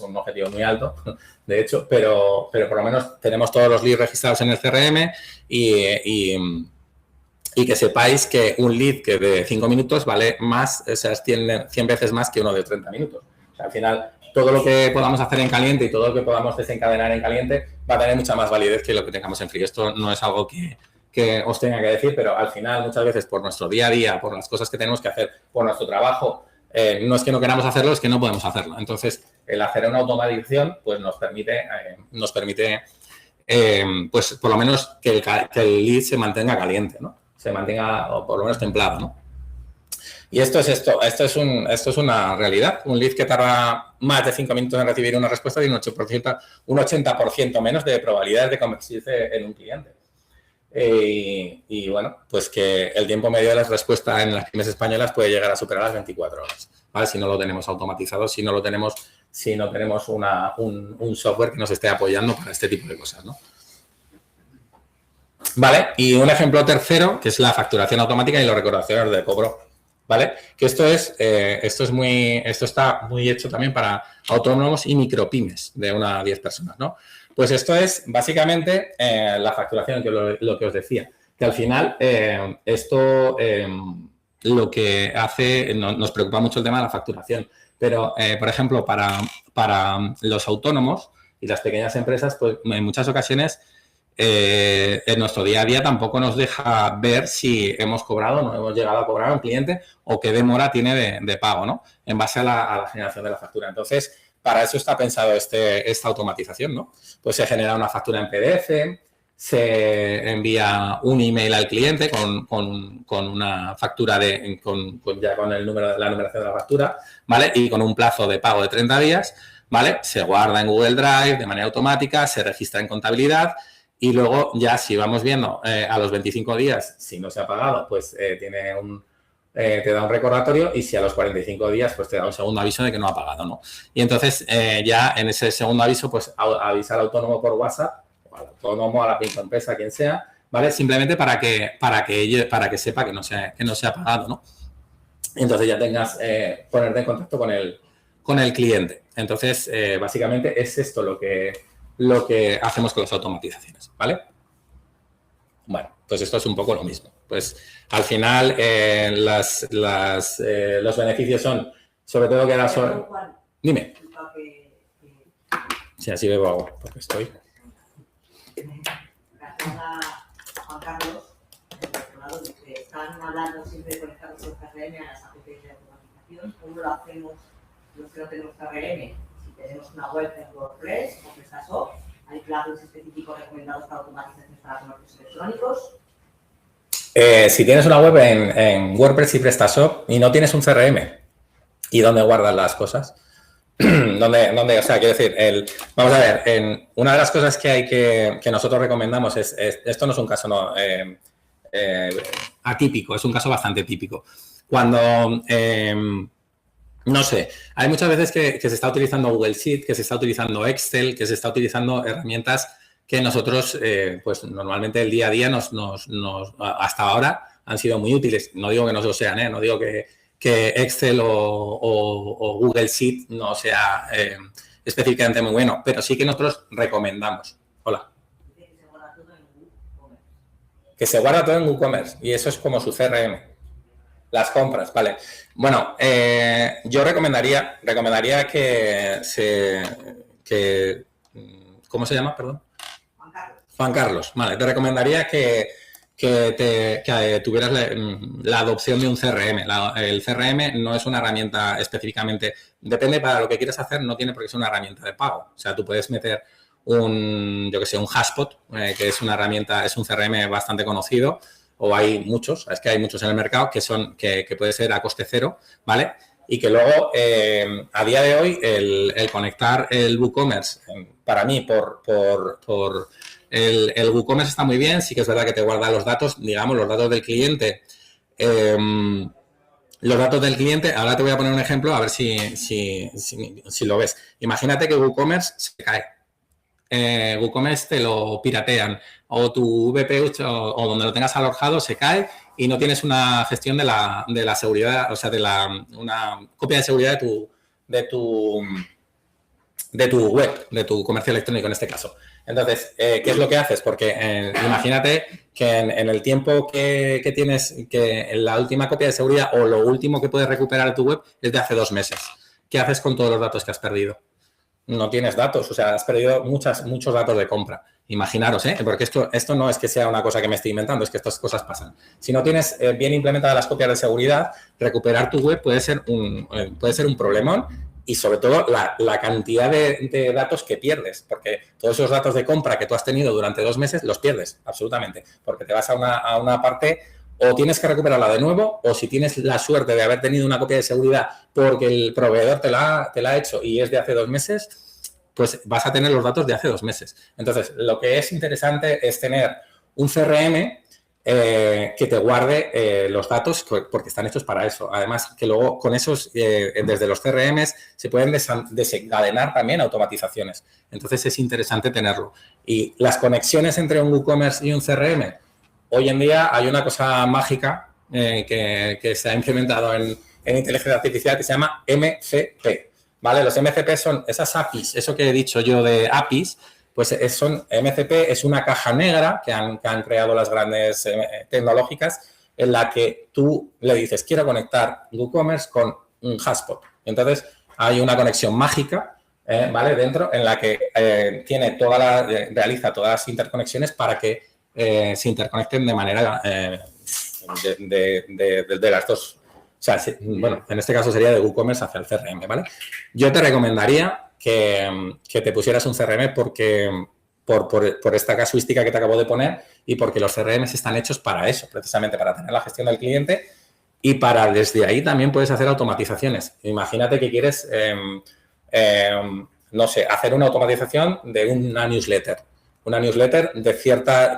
un objetivo muy alto, de hecho, pero por lo menos tenemos todos los leads registrados en el CRM y que sepáis que un lead que de 5 minutos vale más, o sea, 100 veces más que uno de 30 minutos. O sea, al final, todo lo que podamos hacer en caliente y todo lo que podamos desencadenar en caliente va a tener mucha más validez que lo que tengamos en frío. Esto no es algo que os tenga que decir, pero al final, muchas veces, por nuestro día a día, por las cosas que tenemos que hacer, por nuestro trabajo, no es que no queramos hacerlo, es que no podemos hacerlo. Entonces, el hacer una automatización, pues nos permite pues por lo menos que el lead se mantenga caliente, ¿no? Se mantenga, o por lo menos templado, ¿no? Y esto es una realidad. Un lead que tarda más de 5 minutos en recibir una respuesta tiene un 80% menos de probabilidades de convertirse en un cliente. Y bueno, pues que el tiempo medio de la respuesta en las pymes españolas puede llegar a superar las 24 horas, ¿vale? Si no lo tenemos automatizado, si no tenemos un software que nos esté apoyando para este tipo de cosas, ¿no? Vale, y un ejemplo tercero, que es la facturación automática y los recordatorios de cobro, ¿vale? Que esto está muy hecho también para autónomos y micropymes de 1 a 10 personas, ¿no? Pues esto es básicamente la facturación, que lo que os decía, que al final esto lo que hace, nos preocupa mucho el tema de la facturación, pero por ejemplo, para los autónomos y las pequeñas empresas, pues en muchas ocasiones en nuestro día a día tampoco nos deja ver si hemos cobrado o no hemos llegado a cobrar a un cliente o qué demora tiene de pago, ¿no? En base a la generación de la factura. Entonces, para eso está pensado esta automatización, ¿no? Pues se genera una factura en PDF, se envía un email al cliente con una factura ya con el número de la numeración de la factura, ¿vale? Y con un plazo de pago de 30 días, ¿vale? Se guarda en Google Drive de manera automática, se registra en contabilidad. Y luego ya si vamos viendo a los 25 días, si no se ha pagado, pues te da un recordatorio y si a los 45 días, pues te da un segundo aviso de que no ha pagado, ¿no? Y entonces ya en ese segundo aviso, pues avisar al autónomo por WhatsApp, o al autónomo, a la microempresa, quien sea, ¿vale? Simplemente para que sepa que no se ha pagado, ¿no? Y entonces ya ponerte en contacto con el cliente. Entonces, básicamente es esto lo que hacemos con las automatizaciones, ¿vale? Bueno, pues esto es un poco lo mismo. Pues al final los beneficios son, sobre todo que era Dime. Sí, así bebo agua, porque estoy. Gracias a Juan Carlos, que están hablando siempre de conectarnos con CRM a las APPs de automatización. ¿Cómo lo hacemos los que no tenemos CRM? Tenemos una web en WordPress o PrestaShop, hay plugins específicos recomendados para automatización para comercios electrónicos. Si tienes una web en WordPress y PrestaShop y no tienes un CRM, ¿y dónde guardas las cosas? ¿Dónde? O sea, quiero decir, vamos a ver, una de las cosas que hay que nosotros recomendamos esto no es un caso atípico, es un caso bastante típico. Cuando, no sé, hay muchas veces que se está utilizando Google Sheet, que se está utilizando Excel, que se está utilizando herramientas que nosotros, pues normalmente el día a día hasta ahora han sido muy útiles. No digo que no lo sean, no digo que Excel o Google Sheet no sea específicamente muy bueno, pero sí que nosotros recomendamos. Hola. Que se guarda todo en WooCommerce y eso es como su CRM. Las compras, vale. Bueno, yo recomendaría que ¿cómo se llama? Perdón. Juan Carlos, vale. Te recomendaría que tuvieras la adopción de un CRM. El CRM no es una herramienta específicamente, depende para lo que quieras hacer, no tiene por qué ser una herramienta de pago. O sea, tú puedes meter un Hashpot, que es una herramienta, es un CRM bastante conocido, o hay muchos, es que hay muchos en el mercado que puede ser a coste cero, ¿vale? Y que luego, a día de hoy, el conectar el WooCommerce, para mí, el WooCommerce está muy bien, sí que es verdad que te guarda los datos, digamos, los datos del cliente. Ahora te voy a poner un ejemplo, a ver si lo ves. Imagínate que WooCommerce se cae. WooCommerce te lo piratean o tu VP o donde lo tengas alojado se cae y no tienes una gestión de la seguridad, o sea, una copia de seguridad de tu web, de tu comercio electrónico en este caso. Entonces, ¿qué es lo que haces? Porque imagínate que en el tiempo que tienes, que la última copia de seguridad o lo último que puedes recuperar de tu web es de hace 2 meses. ¿Qué haces con todos los datos que has perdido? No tienes datos, o sea, has perdido muchos datos de compra. Imaginaros, porque esto no es que sea una cosa que me estoy inventando, es que estas cosas pasan. Si no tienes bien implementadas las copias de seguridad, recuperar tu web puede ser un problemón y sobre todo la cantidad de datos que pierdes, porque todos esos datos de compra que tú has tenido durante 2 meses los pierdes, absolutamente, porque te vas a una parte o tienes que recuperarla de nuevo o si tienes la suerte de haber tenido una copia de seguridad porque el proveedor te la ha hecho y es de hace 2 meses, pues vas a tener los datos de hace 2 meses. Entonces, lo que es interesante es tener un CRM que te guarde los datos porque están hechos para eso. Además, que luego con esos, desde los CRMs, se pueden desencadenar también automatizaciones. Entonces, es interesante tenerlo. Y las conexiones entre un WooCommerce y un CRM, hoy en día hay una cosa mágica que se ha implementado en inteligencia artificial que se llama MCP. ¿Vale? Los MCP son esas APIs, eso que he dicho yo de APIs, pues MCP es una caja negra que han creado las grandes tecnológicas en la que tú le dices, quiero conectar WooCommerce con un Hashpot. Entonces, hay una conexión mágica, ¿vale? Dentro, en la que realiza todas las interconexiones para que se interconecten de manera de las dos. O sea, bueno, en este caso sería de WooCommerce hacia el CRM, ¿vale? Yo te recomendaría que te pusieras un CRM porque por esta casuística que te acabo de poner y porque los CRMs están hechos para eso, precisamente para tener la gestión del cliente y para desde ahí también puedes hacer automatizaciones. Imagínate que quieres, no sé, hacer una automatización de una newsletter. Una newsletter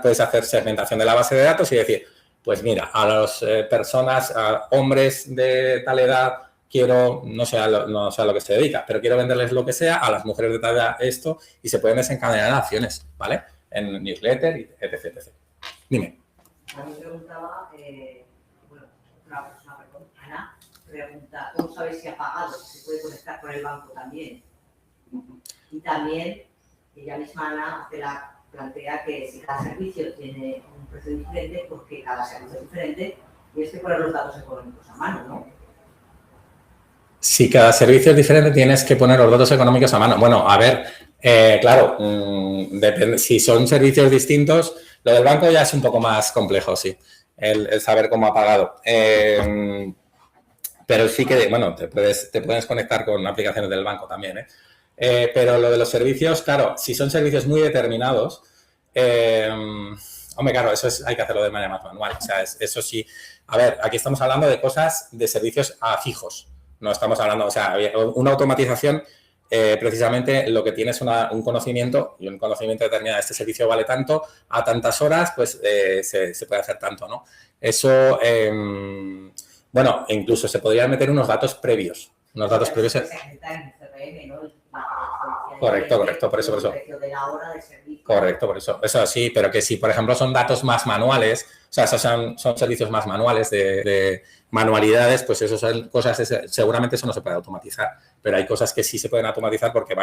puedes hacer segmentación de la base de datos y decir, pues mira, a las personas, a hombres de tal edad, quiero, no sé a lo que se dedica, pero quiero venderles lo que sea, a las mujeres de tal edad esto, y se pueden desencadenar acciones, ¿vale? En newsletter, etc, etc. Dime. A mí me preguntaba, una persona, perdón, Ana, pregunta, ¿cómo sabéis si ha pagado? ¿Se puede conectar con el banco también? Y también, ella misma, Ana, plantea que si cada servicio tiene un precio diferente, porque cada servicio es diferente, y es que poner los datos económicos a mano, ¿no? Si cada servicio es diferente, tienes que poner los datos económicos a mano. Bueno, a ver, claro, depende. Si son servicios distintos, lo del banco ya es un poco más complejo, sí, el saber cómo ha pagado. Pero sí que, bueno, te puedes conectar con aplicaciones del banco también, pero lo de los servicios, claro, si son servicios muy determinados, Hombre, claro, hay que hacerlo de manera más manual. O sea, eso sí. A ver, aquí estamos hablando de cosas, de servicios fijos. No estamos hablando, o sea, una automatización, precisamente lo que tiene es un conocimiento, y un conocimiento determinado. Este servicio vale tanto, a tantas horas, pues se puede hacer tanto, ¿no? Eso, bueno, incluso se podrían meter unos datos previos. Unos datos previos. Correcto, por eso. Correcto, por eso. Eso sí, pero que si, por ejemplo, son datos más manuales, o sea, esos son servicios más manuales de manualidades, pues eso son cosas, seguramente eso no se puede automatizar, pero hay cosas que sí se pueden automatizar porque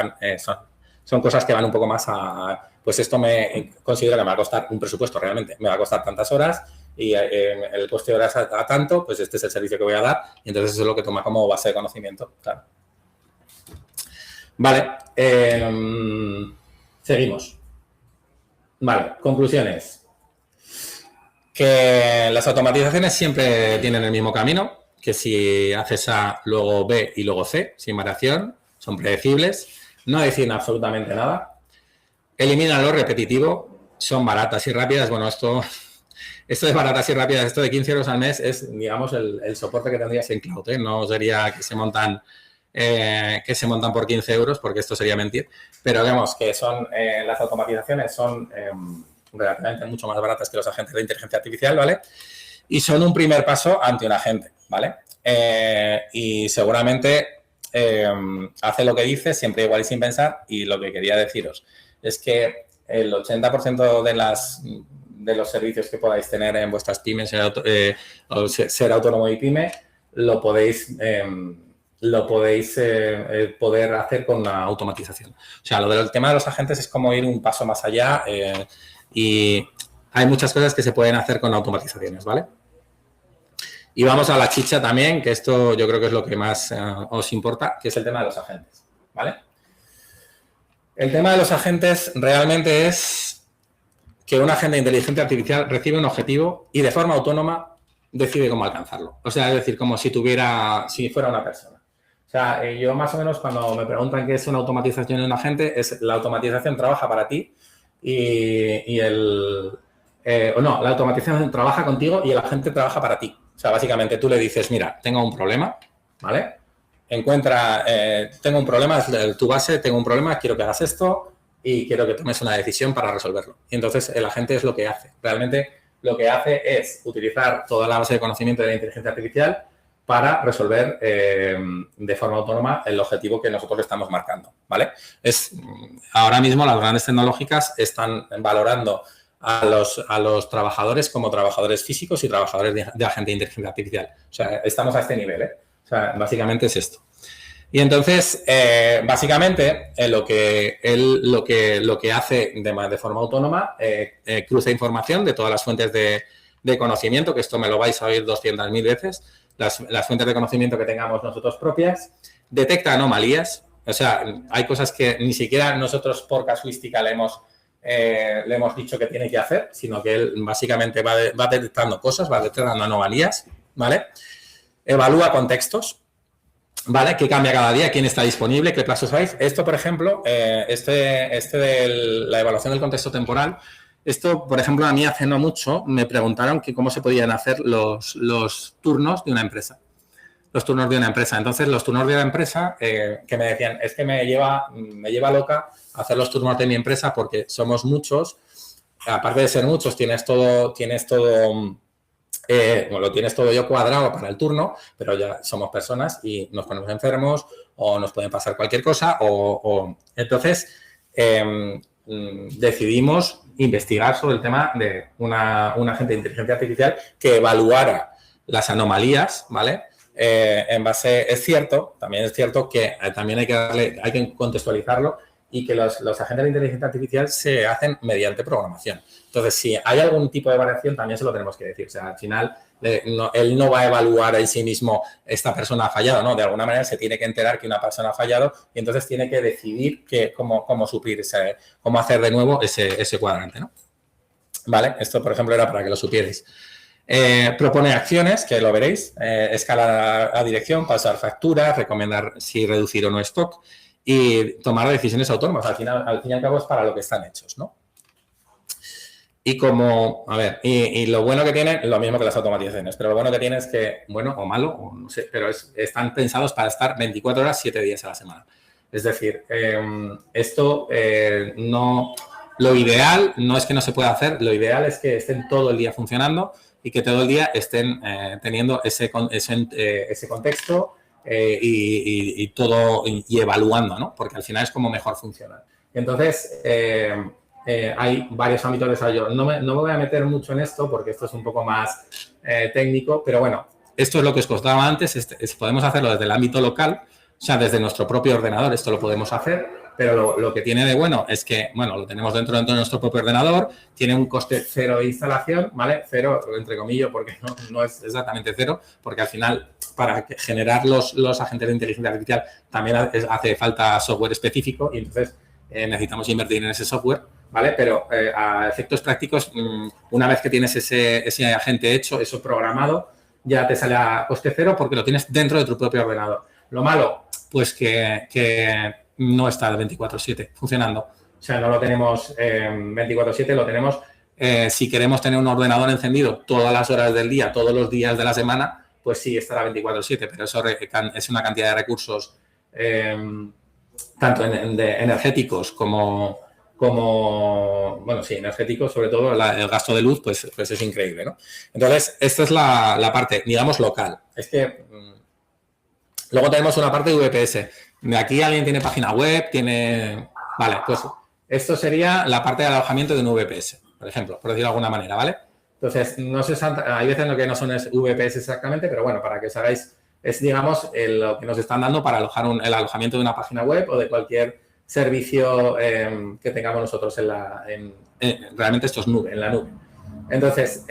son cosas que van un poco más pues esto me considero que me va a costar un presupuesto realmente, me va a costar tantas horas y el coste de horas a tanto, pues este es el servicio que voy a dar y entonces eso es lo que toma como base de conocimiento, claro. Vale, seguimos. Vale, conclusiones. Que las automatizaciones siempre tienen el mismo camino, que si haces A, luego B y luego C, sin variación, son predecibles, no deciden absolutamente nada, eliminan lo repetitivo, son baratas y rápidas. Bueno, esto de baratas y rápidas, esto de 15 euros al mes es, digamos, el soporte que tendrías en cloud, ¿eh? No sería que se montan por 15 euros, porque esto sería mentir, pero vemos que las automatizaciones son relativamente mucho más baratas que los agentes de inteligencia artificial, ¿vale? Y son un primer paso ante un agente, ¿vale? Y seguramente hace lo que dice, siempre igual y sin pensar, y lo que quería deciros es que el 80% de los servicios que podáis tener en vuestras pymes, ser autónomo y pyme, lo podéis poder hacer con una automatización. O sea, lo del tema de los agentes es como ir un paso más allá y hay muchas cosas que se pueden hacer con automatizaciones, ¿vale? Y vamos a la chicha también, que esto yo creo que es lo que más os importa, que es el tema de los agentes, ¿vale? El tema de los agentes realmente es que un agente de inteligencia artificial recibe un objetivo y de forma autónoma decide cómo alcanzarlo. O sea, es decir, como si fuera una persona. O sea, yo más o menos cuando me preguntan qué es una automatización de un agente, la automatización trabaja para ti la automatización trabaja contigo y el agente trabaja para ti. O sea, básicamente tú le dices, mira, tengo un problema, ¿vale? Tengo un problema, es tu base, tengo un problema, quiero que hagas esto y quiero que tomes una decisión para resolverlo. Y entonces el agente es lo que hace. Realmente lo que hace es utilizar toda la base de conocimiento de la inteligencia artificial para resolver de forma autónoma el objetivo que nosotros le estamos marcando, ¿vale? Ahora mismo las grandes tecnológicas están valorando a los trabajadores como trabajadores físicos y trabajadores de agente de inteligencia artificial. O sea, estamos a este nivel, ¿eh? O sea, básicamente es esto. Y entonces, básicamente, lo que hace de forma autónoma, cruza información de todas las fuentes de conocimiento, que esto me lo vais a oír 200.000 veces, las fuentes de conocimiento que tengamos nosotros propias, detecta anomalías, o sea, hay cosas que ni siquiera nosotros por casuística le hemos dicho que tiene que hacer, sino que él básicamente va detectando cosas, va detectando anomalías, ¿vale? Evalúa contextos, ¿vale? ¿Qué cambia cada día? ¿Quién está disponible? ¿Qué plazos hay? Esto, por ejemplo, de la evaluación del contexto temporal, esto, por ejemplo, a mí hace no mucho me preguntaron que cómo se podían hacer los turnos de una empresa. Los turnos de una empresa. Entonces, los turnos de una empresa que me decían, es que me lleva loca hacer los turnos de mi empresa porque somos muchos. Aparte de ser muchos, lo tienes todo yo cuadrado para el turno, pero ya somos personas y nos ponemos enfermos o nos puede pasar cualquier cosa. Entonces, decidimos investigar sobre el tema de un agente de inteligencia artificial que evaluara las anomalías, ¿vale? También es cierto que también hay que contextualizarlo y que los agentes de inteligencia artificial se hacen mediante programación. Entonces, si hay algún tipo de variación, también se lo tenemos que decir. O sea, al final, él no va a evaluar en sí mismo esta persona ha fallado, ¿no? De alguna manera se tiene que enterar que una persona ha fallado y entonces tiene que decidir cómo suplir, cómo hacer de nuevo ese cuadrante, ¿no? ¿Vale? Esto, por ejemplo, era para que lo supierais. Propone acciones, que lo veréis, escalar a dirección, pasar facturas, recomendar si reducir o no stock y tomar decisiones autónomas. Al fin y al cabo es para lo que están hechos, ¿no? y lo bueno que tiene, lo mismo que las automatizaciones, pero lo bueno que tiene es que, bueno o malo, o no sé, pero están pensados para estar 24 horas, 7 días a la semana. Es decir, esto no... Lo ideal no es que no se pueda hacer, lo ideal es que estén todo el día funcionando y que todo el día estén teniendo ese contexto y todo y evaluando, ¿no? Porque al final es como mejor funciona. Entonces, hay varios ámbitos de desarrollo. No me voy a meter mucho en esto porque esto es un poco más técnico, pero bueno, esto es lo que os contaba antes, podemos hacerlo desde el ámbito local, o sea, desde nuestro propio ordenador, esto lo podemos hacer, pero lo que tiene de bueno es que, bueno, lo tenemos dentro de nuestro propio ordenador, tiene un coste cero de instalación, ¿vale? Cero, entre comillas, porque no es exactamente cero, porque al final, para generar los agentes de inteligencia artificial también hace falta software específico y entonces necesitamos invertir en ese software, ¿vale? Pero a efectos prácticos, una vez que tienes ese agente hecho, eso programado, ya te sale a coste cero porque lo tienes dentro de tu propio ordenador. Lo malo, pues que no está de 24/7 funcionando. O sea, no lo tenemos 24/7, lo tenemos si queremos tener un ordenador encendido todas las horas del día, todos los días de la semana, pues sí, estará 24/7, pero eso es una cantidad de recursos tanto de energéticos como, bueno, sí, energéticos, sobre todo el gasto de luz, pues es increíble, ¿no? Entonces, esta es la parte, digamos, local. Es que luego tenemos una parte de VPS. De aquí alguien tiene página web, Vale, pues esto sería la parte de alojamiento de un VPS, por ejemplo, por decirlo de alguna manera, ¿vale? Entonces, no sé, hay veces en lo que no son VPS exactamente, pero bueno, para que os hagáis, es, digamos, lo que nos están dando para alojar el alojamiento de una página web o de cualquier servicio que tengamos nosotros realmente esto es nube, en la nube. Entonces,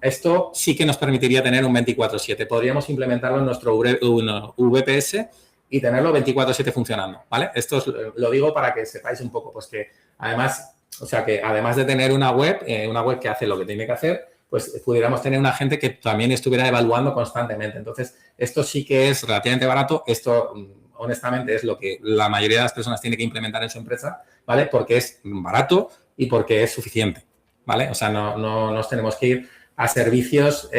esto sí que nos permitiría tener un 24/7. Podríamos implementarlo en nuestro VPS y tenerlo 24/7 funcionando, ¿vale? Esto lo digo para que sepáis un poco, pues que además, o sea, que además de tener una web que hace lo que tiene que hacer, pues pudiéramos tener una gente que también estuviera evaluando constantemente. Entonces, esto sí que es relativamente barato. Esto, honestamente, es lo que la mayoría de las personas tiene que implementar en su empresa, ¿vale? Porque es barato y porque es suficiente, ¿vale? O sea, no nos tenemos que ir a servicios,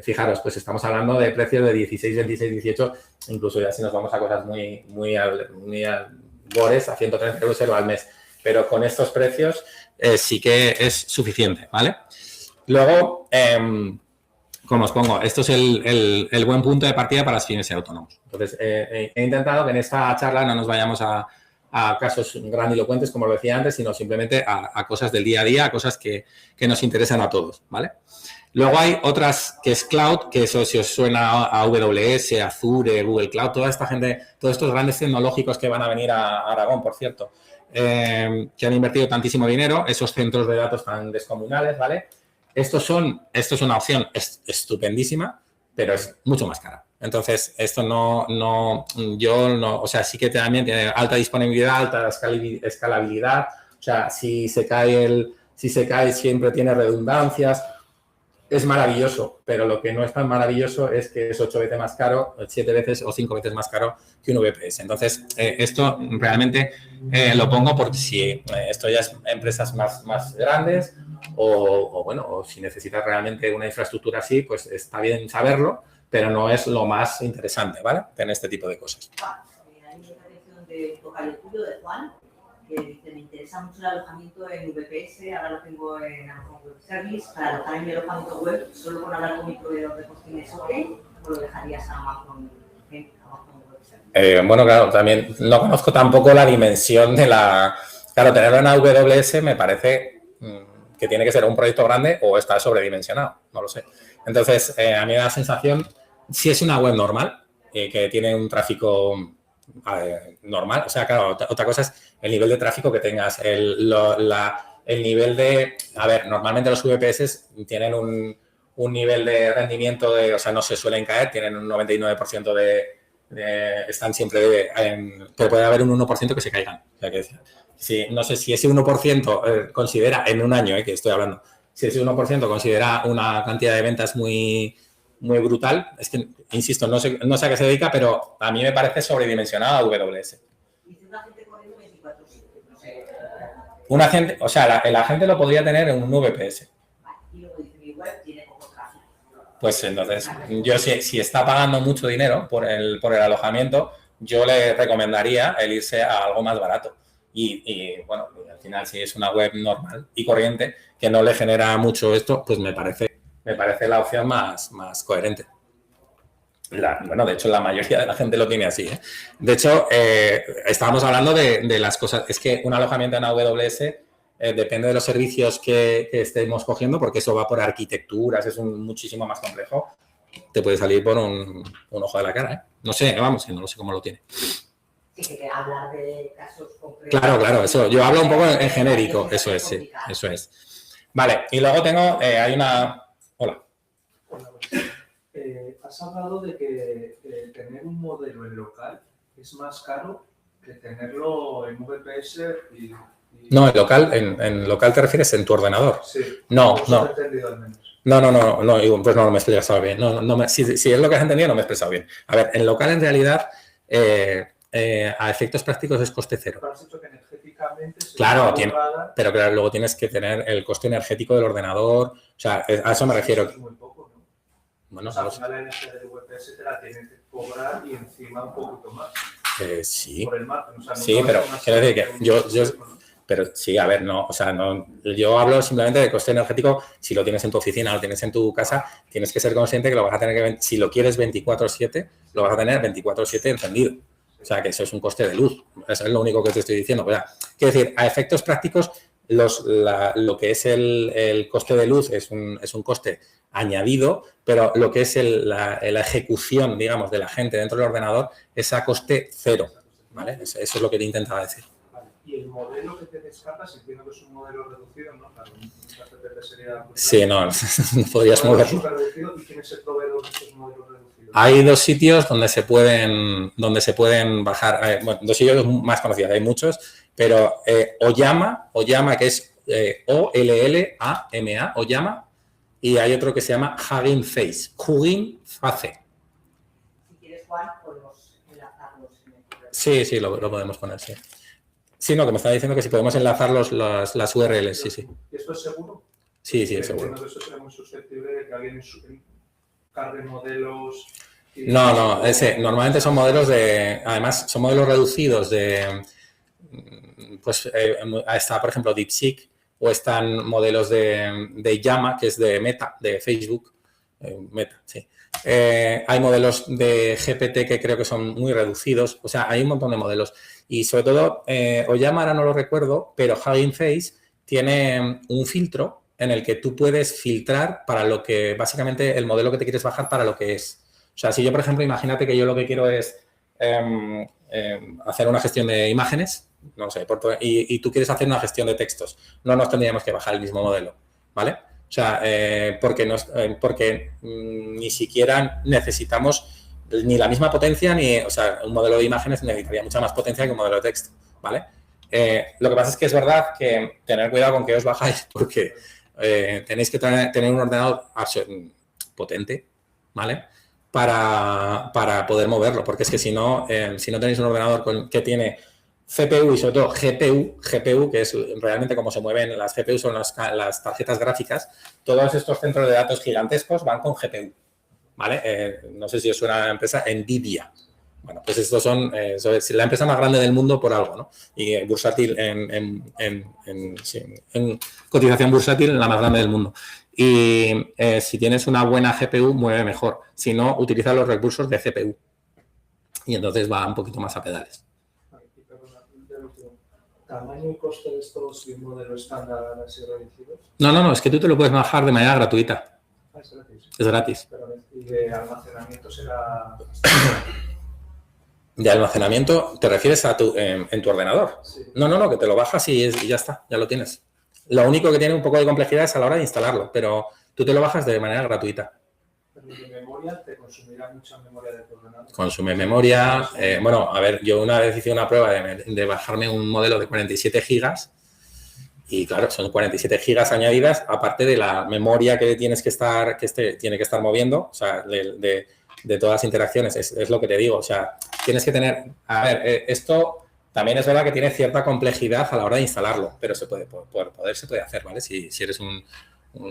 fijaros, pues estamos hablando de precios de 16, 26, 18, incluso ya si nos vamos a cosas muy albores, a 130 euros al mes. Pero con estos precios sí que es suficiente, ¿vale? Luego, como os pongo, esto es el buen punto de partida para los fines autónomos. Entonces, he intentado que en esta charla no nos vayamos a casos grandilocuentes, como lo decía antes, sino simplemente a cosas del día a día, a cosas que nos interesan a todos, ¿vale? Luego hay otras que es Cloud, que eso si os suena a AWS, Azure, Google Cloud, toda esta gente, todos estos grandes tecnológicos que van a venir a Aragón, por cierto, que han invertido tantísimo dinero, esos centros de datos tan descomunales, ¿vale? Esto es una opción estupendísima, pero es mucho más cara. Entonces, esto o sea, sí que también tiene alta disponibilidad, alta escalabilidad. O sea, si se cae siempre tiene redundancias. Es maravilloso, pero lo que no es tan maravilloso es que es 8 veces más caro, 7 veces o 5 veces más caro que un VPS. Entonces, esto realmente lo pongo porque si esto ya es empresas más grandes o si necesitas realmente una infraestructura así, pues está bien saberlo, pero no es lo más interesante, ¿vale? Tener este tipo de cosas. Hay una intervención de Tocayo Julio, de Juan, que dice, me interesa mucho el alojamiento en VPS, ahora lo tengo en Amazon Web Service, para alojar en mi alojamiento web, solo con hablar con mi proveedor de hosting es OK, o lo dejarías a Amazon Web Service. Bueno, claro, también no conozco tampoco la dimensión de Claro, tenerlo en AWS me parece que tiene que ser un proyecto grande o está sobredimensionado, no lo sé. Entonces, a mí me da la sensación, si es una web normal, que tiene un tráfico normal, o sea, claro, otra cosa es el nivel de tráfico que tengas, el nivel de... A ver, normalmente los VPS tienen un nivel de rendimiento o sea, no se suelen caer, tienen un 99% están siempre pero puede haber un 1% que se caigan. O sea, que no sé si ese 1% considera, en un año, que estoy hablando, si ese 1% considera una cantidad de ventas muy brutal, es que, insisto, no sé a qué se dedica, pero a mí me parece sobredimensionado AWS. Dice una gente corriendo 24/7, no sé. Un agente, o sea, el agente lo podría tener en un VPS. Vale, y luego dice, mi web tiene poco tráfico. Pues entonces, yo si está pagando mucho dinero por el alojamiento, yo le recomendaría el irse a algo más barato. Y bueno, al final, si es una web normal y corriente que no le genera mucho esto, pues me parece la opción más coherente. Bueno, de hecho, la mayoría de la gente lo tiene así, ¿eh? De hecho, estábamos hablando de las cosas. Es que un alojamiento en AWS depende de los servicios que estemos cogiendo, porque eso va por arquitecturas, es muchísimo más complejo. Te puede salir por un ojo de la cara, ¿eh? No sé, vamos, no sé cómo lo tiene. Sí, que hablar de casos concretos. Claro, eso. Yo hablo un poco en genérico, eso es, sí, eso es. Vale, y luego tengo, hay una... Hola. Has hablado de que tener un modelo en local es más caro que tenerlo en VPS y... No, en local te refieres en tu ordenador. Sí. No. He entendido al menos. No, pues no me he expresado bien. Si es lo que has entendido, no me he expresado bien. A ver, en local en realidad, a efectos prácticos es coste cero. Pero has dicho que energéticamente... Claro, pero claro, luego tienes que tener el coste energético del ordenador. O sea, a eso me refiero. Es muy poco, ¿no? Bueno, o sea, al final la energía del VPS te la tienes que cobrar y encima un poquito más. Sí. Por el margen. O sea, no sí, pero quiero decir que yo pero sí, a ver, no, o sea, no, yo hablo simplemente de coste energético. Si lo tienes en tu oficina o lo tienes en tu casa, tienes que ser consciente que lo vas a tener que, si lo quieres 24/7, lo vas a tener 24/7 encendido. O sea, que eso es un coste de luz. Eso es lo único que te estoy diciendo. O sea, quiero decir, a efectos prácticos, lo que es el coste de luz es un coste añadido, pero lo que es la ejecución, digamos, de la gente dentro del ordenador es a coste cero, ¿vale? Eso es lo que te intentaba decir. Y el modelo que te descargas, entiendo que es un modelo reducido, ¿no? Claro, un FTP sería... Sí, no podrías moverlo. ¿Y quién es el proveedor de estos modelos reducidos? Hay dos sitios donde se pueden bajar, bueno, dos sitios más conocidos, hay muchos, pero Ollama, que es O-L-L-A-M-A, Ollama, y hay otro que se llama Hugging Face. Si quieres, Juan, podemos enlazarlos. Sí, lo podemos poner, sí. Sí, no, que me estaba diciendo que si podemos enlazar las URLs, sí. ¿Y esto es seguro? Sí, es seguro. Entiendo que eso será muy susceptible de que alguien cargue modelos... No, normalmente son modelos además, son modelos reducidos está, por ejemplo, DeepSeek, o están modelos de Llama, que es de Meta, de Facebook, Meta, sí. Hay modelos de GPT que creo que son muy reducidos, o sea, hay un montón de modelos. Y sobre todo, Ollama ahora no lo recuerdo, pero Hugging Face tiene un filtro en el que tú puedes filtrar para lo que, básicamente, el modelo que te quieres bajar para lo que es. O sea, si yo, por ejemplo, imagínate que yo lo que quiero es hacer una gestión de imágenes, no sé, y tú quieres hacer una gestión de textos, no nos tendríamos que bajar el mismo modelo, ¿vale? O sea, porque ni siquiera necesitamos ni la misma potencia, o sea, un modelo de imágenes necesitaría mucha más potencia que un modelo de texto, ¿vale? Lo que pasa es que es verdad que tener cuidado con que os bajáis, porque tenéis que tener un ordenador potente, ¿vale? Para poder moverlo, porque es que si no tenéis un ordenador que tiene CPU y sobre todo GPU, que es realmente como se mueven las GPU, son las tarjetas gráficas, todos estos centros de datos gigantescos van con GPU, ¿vale? No sé si os suena la empresa Nvidia. Bueno, pues estos son la empresa más grande del mundo por algo, ¿no? Y bursátil, en cotización bursátil, la más grande del mundo. Y si tienes una buena GPU, mueve mejor. Si no, utiliza los recursos de CPU. Y entonces va un poquito más a pedales. ¿Tamaño y coste de estos y un modelo estándar han sido reducidos? No, es que tú te lo puedes bajar de manera gratuita. Es gratis. Es gratis. Pero, ¿y de almacenamiento será...? ¿De almacenamiento te refieres a en tu ordenador? Sí. No, que te lo bajas y ya está, ya lo tienes. Lo único que tiene un poco de complejidad es a la hora de instalarlo, pero tú te lo bajas de manera gratuita. Pero de memoria, ¿te consumirá mucha memoria de tu ordenador? Consume memoria. Bueno, a ver, yo una vez hice una prueba de bajarme un modelo de 47 gigas y claro, son 47 gigas añadidas, aparte de la memoria que tienes que estar, tiene que estar moviendo, o sea, de todas las interacciones, es lo que te digo, o sea, tienes que tener, a ver, esto También es verdad que tiene cierta complejidad a la hora de instalarlo, pero se puede se puede hacer, ¿vale? Si eres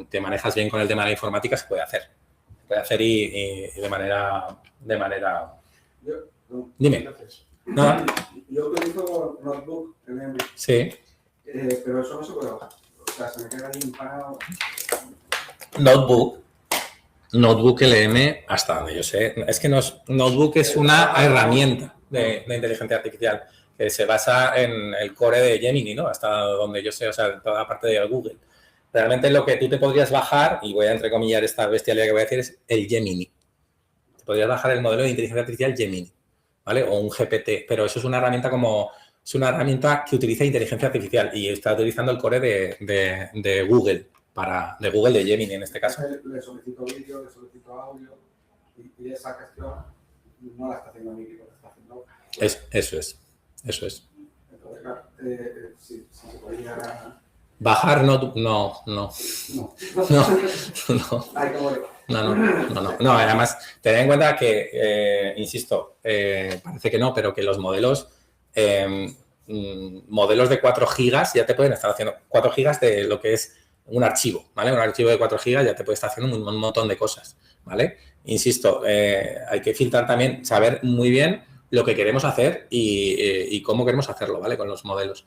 te manejas bien con el tema de la informática, se puede hacer. Se puede hacer y de manera... Dime. No. Yo utilizo Notebook LM, Sí. pero eso no se puede bajar. O sea, se me queda ahí imparado. Notebook LM, hasta donde yo sé. Es que Notebook es una herramienta de inteligencia artificial que se basa en el core de Gemini, ¿no? Hasta donde yo sé, o sea, toda la parte de Google. Realmente lo que tú te podrías bajar, y voy a entrecomillar esta bestialidad que voy a decir, es el Gemini. Te podrías bajar el modelo de inteligencia artificial Gemini, ¿vale? O un GPT, pero eso es una herramienta es una herramienta que utiliza inteligencia artificial y está utilizando el core de Google, de Google, de Gemini en este caso. Le solicito vídeo, le solicito audio y esa gestión no la está haciendo mi equipo, la está haciendo. Eso es. Entonces, claro, si se podría... Bajar no. Ay, qué bueno. No, además, ten en cuenta que, insisto, parece que no, pero que los modelos de 4 gigas ya te pueden estar haciendo 4 gigas de lo que es un archivo, ¿vale? Un archivo de 4 gigas ya te puede estar haciendo un montón de cosas, ¿vale? Insisto, hay que filtrar también, saber muy bien lo que queremos hacer y cómo queremos hacerlo, ¿vale? Con los modelos.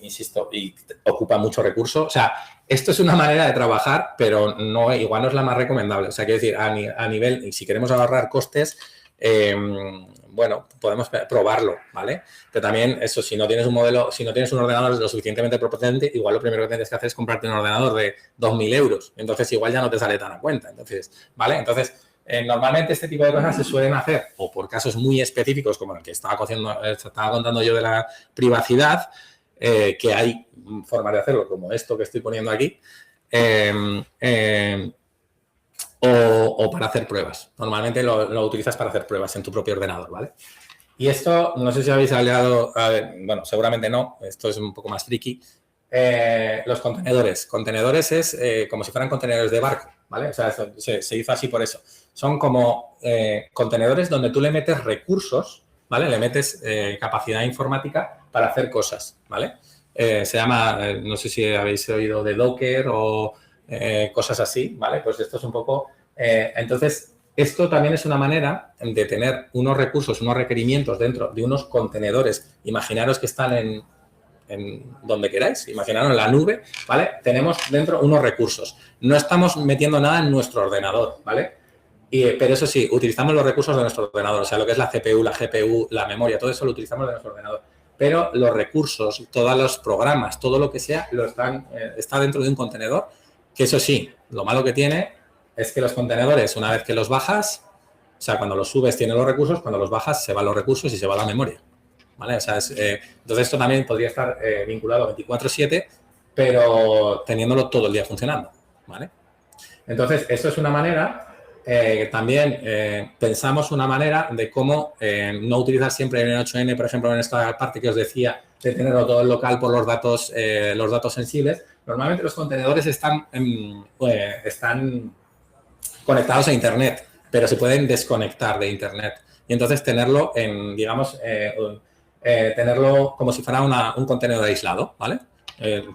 Insisto, y ocupa mucho recurso. O sea, esto es una manera de trabajar, pero igual no es la más recomendable. O sea, quiero decir, a nivel, y si queremos ahorrar costes, bueno, podemos probarlo, ¿vale? Pero también, eso, si no tienes un ordenador lo suficientemente potente, igual lo primero que tienes que hacer es comprarte un ordenador de 2.000 euros. Entonces, igual ya no te sale tan a cuenta. Entonces, ¿vale? Entonces, normalmente este tipo de cosas se suelen hacer o por casos muy específicos, como el que estaba contando yo de la privacidad, que hay formas de hacerlo, como esto que estoy poniendo aquí, o para hacer pruebas. Normalmente lo utilizas para hacer pruebas en tu propio ordenador, ¿vale? Y esto, no sé si habéis hablado, bueno, seguramente no, esto es un poco más friki. Los contenedores. Contenedores es como si fueran contenedores de barco, ¿vale? O sea, se hizo así por eso. Son como contenedores donde tú le metes recursos, ¿vale? Le metes capacidad informática para hacer cosas, ¿vale? Se llama, no sé si habéis oído de Docker o cosas así, ¿vale? Pues esto es un poco... entonces, esto también es una manera de tener unos recursos, unos requerimientos dentro de unos contenedores. Imaginaros que están en donde queráis, imaginaros en la nube, ¿vale? Tenemos dentro unos recursos. No estamos metiendo nada en nuestro ordenador, ¿vale? Pero eso sí, utilizamos los recursos de nuestro ordenador, o sea, lo que es la CPU, la GPU, la memoria, todo eso lo utilizamos de nuestro ordenador. Pero los recursos, todos los programas, todo lo que sea, está dentro de un contenedor, que eso sí, lo malo que tiene es que los contenedores, una vez que los bajas, o sea, cuando los subes tiene los recursos, cuando los bajas se van los recursos y se va la memoria, ¿vale? O sea, entonces esto también podría estar vinculado 24/7, pero teniéndolo todo el día funcionando, ¿vale? Entonces, esto es una manera... también pensamos una manera de cómo no utilizar siempre el 8N, por ejemplo, en esta parte que os decía, de tenerlo todo en local por los datos sensibles. Normalmente los contenedores están conectados a Internet, pero se pueden desconectar de Internet. Y entonces tenerlo tenerlo como si fuera un contenedor aislado, ¿vale?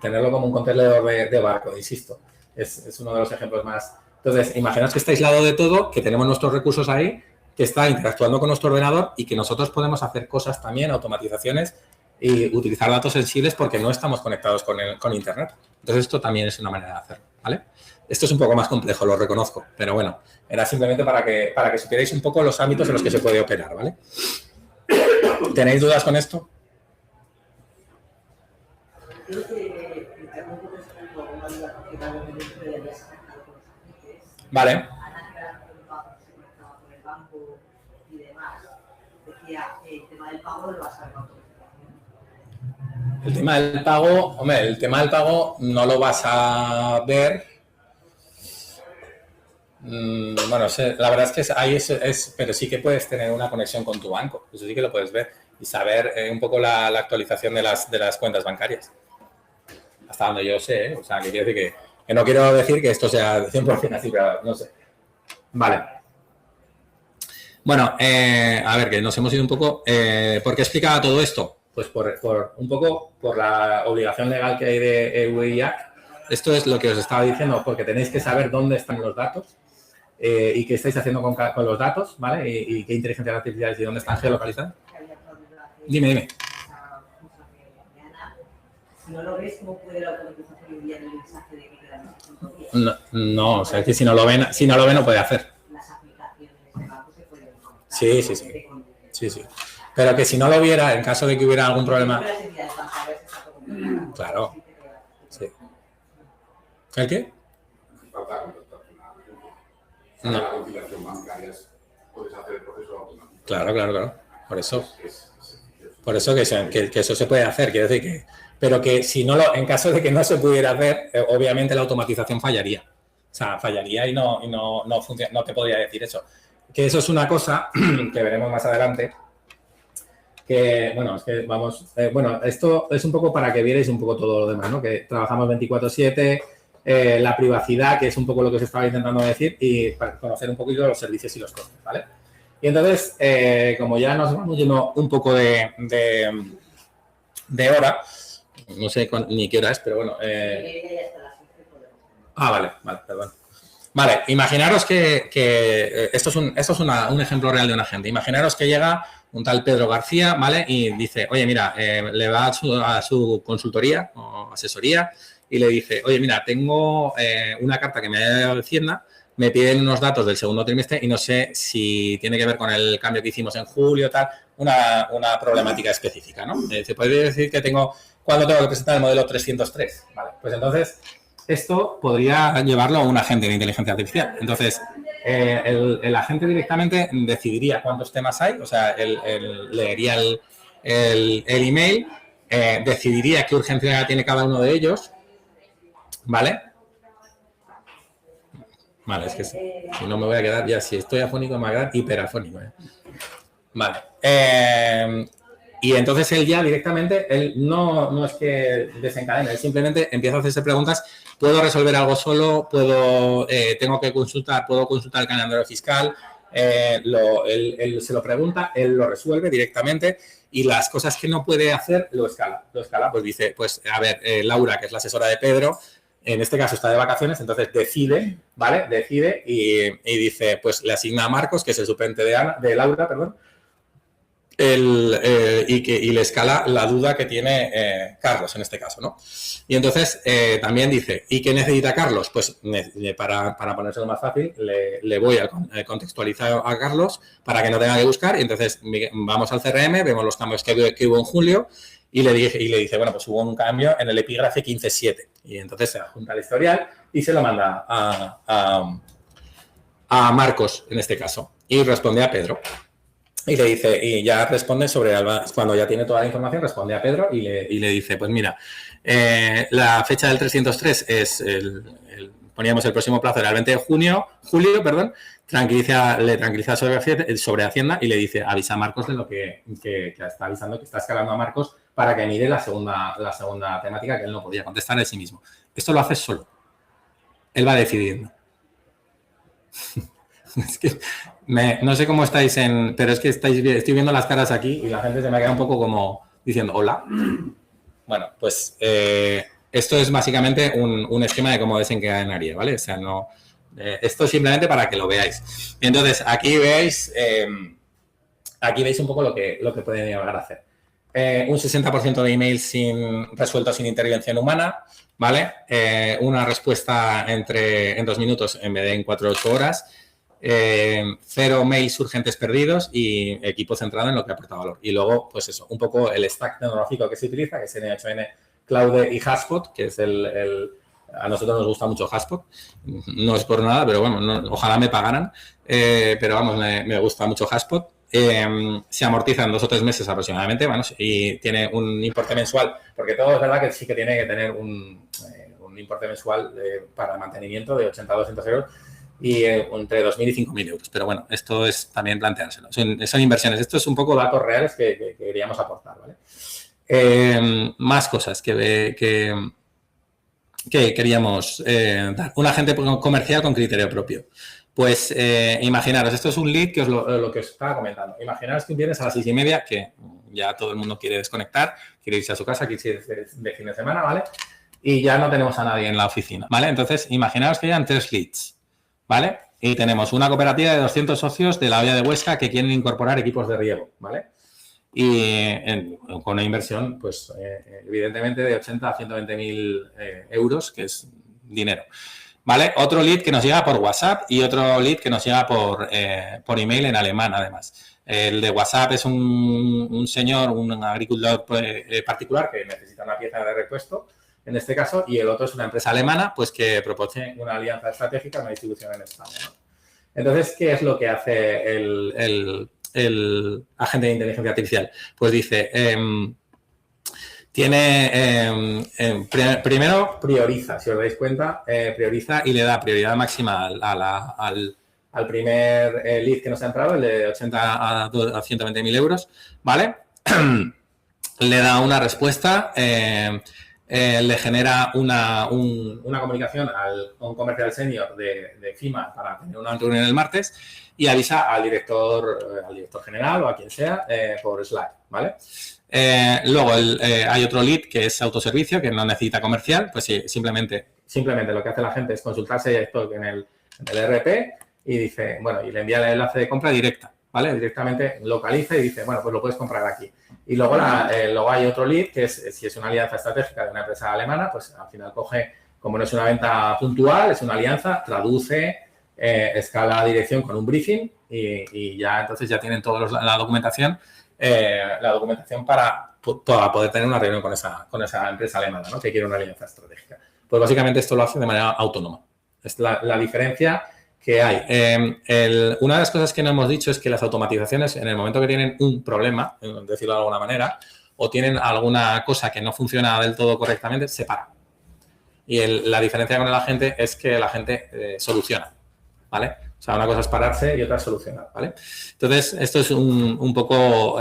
Tenerlo como un contenedor de barco, insisto. Es uno de los ejemplos más... Entonces, imaginaos que está aislado de todo, que tenemos nuestros recursos ahí, que está interactuando con nuestro ordenador y que nosotros podemos hacer cosas también, automatizaciones y utilizar datos sensibles porque no estamos conectados con Internet. Entonces, esto también es una manera de hacerlo, ¿vale? Esto es un poco más complejo, lo reconozco, pero bueno, era simplemente para que supierais un poco los ámbitos en los que se puede operar, ¿vale? ¿Tenéis dudas con esto? Vale. El tema del pago, hombre, el tema del pago no lo vas a ver. Bueno, la verdad es que ahí pero sí que puedes tener una conexión con tu banco. Eso sí que lo puedes ver y saber un poco la actualización de las cuentas bancarias. Hasta donde yo sé, o sea, que quiere decir que no quiero decir que esto sea 100% así, pero no sé. Vale. Bueno, a ver, que nos hemos ido un poco. ¿Por qué explicaba todo esto? pues un poco por la obligación legal que hay de EUIAC. Esto es lo que os estaba diciendo, porque tenéis que saber dónde están los datos y qué estáis haciendo con los datos, ¿vale? Y qué inteligencia artificial y dónde están geolocalizadas. Dime. Si no lo ves, ¿cómo puede la automatización enviar el mensaje de que quedan 5 días? No, o sea, es que si no lo ven no puede hacer. Las aplicaciones de banco se pueden conectar. Sí. Pero que si no lo viera, en caso de que hubiera algún problema... Las entidades bancarias está todo conectado. Claro. Sí. ¿El qué? Falta contactar con No. la conciliación bancaria, puedes hacer el proceso automático. Claro. Por eso que eso se puede hacer, quiero decir que... Pero que si no en caso de que no se pudiera hacer, obviamente la automatización fallaría. O sea, fallaría y no funciona, no te podría decir eso. Que eso es una cosa que veremos más adelante. Que, bueno, es que vamos... esto es un poco para que vierais un poco todo lo demás, ¿no? Que trabajamos 24/7, la privacidad, que es un poco lo que os estaba intentando decir, y para conocer un poquito los servicios y los costes, ¿vale? Y entonces, como ya nos vamos yendo un poco de hora, no sé ni qué hora es, pero bueno... Vale, perdón. Vale, imaginaros que esto es un ejemplo real de un agente. Imaginaros que llega un tal Pedro García, ¿vale? Y dice, oye, mira, le va a su consultoría o asesoría y le dice, oye, mira, tengo una carta que me ha dado de Hacienda, me piden unos datos del segundo trimestre y no sé si tiene que ver con el cambio que hicimos en julio, tal, una problemática específica, ¿no? Se puede decir que ¿cuándo tengo que presentar el modelo 303? Vale, pues entonces esto podría llevarlo a un agente de inteligencia artificial. Entonces, el agente directamente decidiría cuántos temas hay, o sea, leería el email, decidiría qué urgencia tiene cada uno de ellos, ¿vale? Vale, es que si no me voy a quedar ya, si estoy afónico me voy a quedar hiperafónico. Vale. Y entonces él ya directamente, él no es que desencadene, él simplemente empieza a hacerse preguntas. ¿Puedo resolver algo solo? ¿Tengo que consultar? ¿Puedo consultar el calendario fiscal? Él se lo pregunta, él lo resuelve directamente y las cosas que no puede hacer lo escala. Pues dice, pues a ver, Laura, que es la asesora de Pedro, en este caso está de vacaciones, entonces decide, ¿vale? Decide y dice, pues le asigna a Marcos, que es el suplente de Laura, perdón, y le escala la duda que tiene Carlos en este caso, ¿no? Y entonces también dice, ¿y qué necesita Carlos? Pues para ponérselo más fácil, le voy a contextualizar a Carlos para que no tenga que buscar y entonces vamos al CRM, vemos los cambios que hubo en julio y le dice, bueno, pues hubo un cambio en el epígrafe 15.7 y entonces se adjunta el historial y se lo manda a Marcos en este caso y responde a Pedro. Y le dice, y ya responde cuando ya tiene toda la información, responde a Pedro y le dice, pues mira, la fecha del 303 es poníamos el próximo plazo, era el 20 de julio, le tranquiliza sobre Hacienda y le dice, avisa a Marcos de lo que está avisando, que está escalando a Marcos para que mire la segunda temática que él no podía contestar en sí mismo. Esto lo hace solo. Él va decidiendo. Es que no sé cómo estáis pero es que estoy viendo las caras aquí y la gente se me queda un poco como diciendo, hola. Bueno, pues esto es básicamente un esquema de cómo desencadenaría, ¿vale? O sea, no... esto es simplemente para que lo veáis. Entonces, aquí veis un poco lo que pueden llegar a hacer. Un 60% de emails resueltos sin intervención humana, ¿vale? Una respuesta en 2 minutos en vez de en 4 o 8 horas. 0 mails urgentes perdidos y equipo centrado en lo que aporta valor. Y luego, pues eso, un poco el stack tecnológico que se utiliza, que es NH-N, Cloud y HubSpot, que es a nosotros nos gusta mucho HubSpot. No es por nada, pero bueno, ojalá me pagaran. Pero vamos, me gusta mucho HubSpot. Se amortiza en 2 o 3 meses aproximadamente, bueno, y tiene un importe mensual, porque todo es verdad que sí que tiene que tener un importe mensual para mantenimiento de 80 a 200 euros. Y entre 2.000 y 5.000 euros. Pero bueno, esto es también planteárselo. Son inversiones. Esto es un poco datos reales que queríamos aportar, ¿vale? Más cosas que queríamos dar. Un agente comercial con criterio propio. Pues imaginaros, esto es un lead que es lo que os estaba comentando. Imaginaros que un viernes a las 6:30, que ya todo el mundo quiere desconectar, quiere irse a su casa, quiere irse de fin de semana, ¿vale? Y ya no tenemos a nadie en la oficina, ¿vale? Entonces, imaginaos que hayan 3 leads, ¿vale? Y tenemos una cooperativa de 200 socios de la Hoya de Huesca que quieren incorporar equipos de riego, ¿vale? Y con una inversión, pues, evidentemente, de 80 a 120.000 euros, que es dinero. ¿Vale? Otro lead que nos llega por WhatsApp y otro lead que nos llega por email en alemán, además. El de WhatsApp es un señor, un agricultor particular que necesita una pieza de repuesto, en este caso, y el otro es una empresa alemana, pues que propone una alianza estratégica, una distribución en España, ¿no? Entonces, ¿qué es lo que hace el agente de inteligencia artificial? Pues dice... primero prioriza, si os dais cuenta, prioriza y le da prioridad máxima al primer lead que nos ha entrado, el de 80 a 120.000 euros, ¿vale? Le da una respuesta, le genera una comunicación a un comercial senior de FIMA para tener una reunión el martes y avisa al director general o a quien sea por Slack, ¿vale? Luego hay otro lead que es autoservicio, que no necesita comercial, pues sí, simplemente lo que hace la gente es consultarse esto en el ERP y dice, bueno, y le envía el enlace de compra directa, ¿vale? Directamente localiza y dice, bueno, pues lo puedes comprar aquí. Y luego hay otro lead que es, si es una alianza estratégica de una empresa alemana, pues al final coge, como no es una venta puntual, es una alianza, traduce, escala la dirección con un briefing y ya entonces ya tienen toda la documentación para poder tener una reunión con esa empresa alemana, ¿no? Que quiere una alianza estratégica. Pues básicamente esto lo hace de manera autónoma. Es la diferencia que hay. Una de las cosas que no hemos dicho es que las automatizaciones, en el momento que tienen un problema, decirlo de alguna manera, o tienen alguna cosa que no funciona del todo correctamente, se para. Y la diferencia con el agente es que el agente soluciona, ¿vale? O sea, una cosa es pararse y otra es solucionar, ¿vale? Entonces, esto es un poco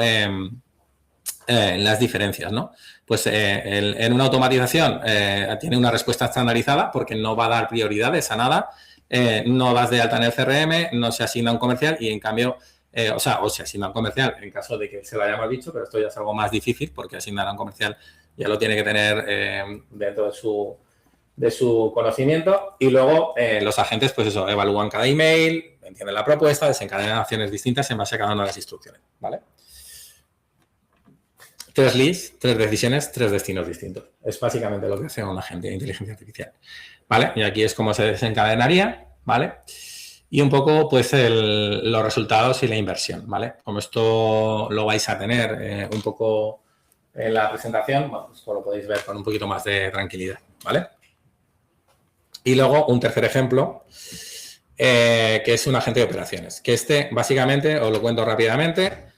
las diferencias, ¿no? Pues en una automatización tiene una respuesta estandarizada porque no va a dar prioridades a nada, no das de alta en el CRM, no se asigna un comercial y en cambio, o se asigna un comercial en caso de que se lo hayamos dicho, pero esto ya es algo más difícil porque asignar a un comercial ya lo tiene que tener dentro de su conocimiento y luego los agentes, pues eso, evalúan cada email, entienden la propuesta, desencadenan acciones distintas en base a cada una de las instrucciones, ¿vale? 3 leads, 3 decisiones, 3 destinos distintos. Es básicamente lo que hace un agente de inteligencia artificial, ¿vale? Y aquí es como se desencadenaría, ¿vale? Y un poco, pues, los resultados y la inversión, ¿vale? Como esto lo vais a tener un poco en la presentación, bueno, pues lo podéis ver con un poquito más de tranquilidad, ¿vale? Y luego un tercer ejemplo, que es un agente de operaciones. Que básicamente, os lo cuento rápidamente.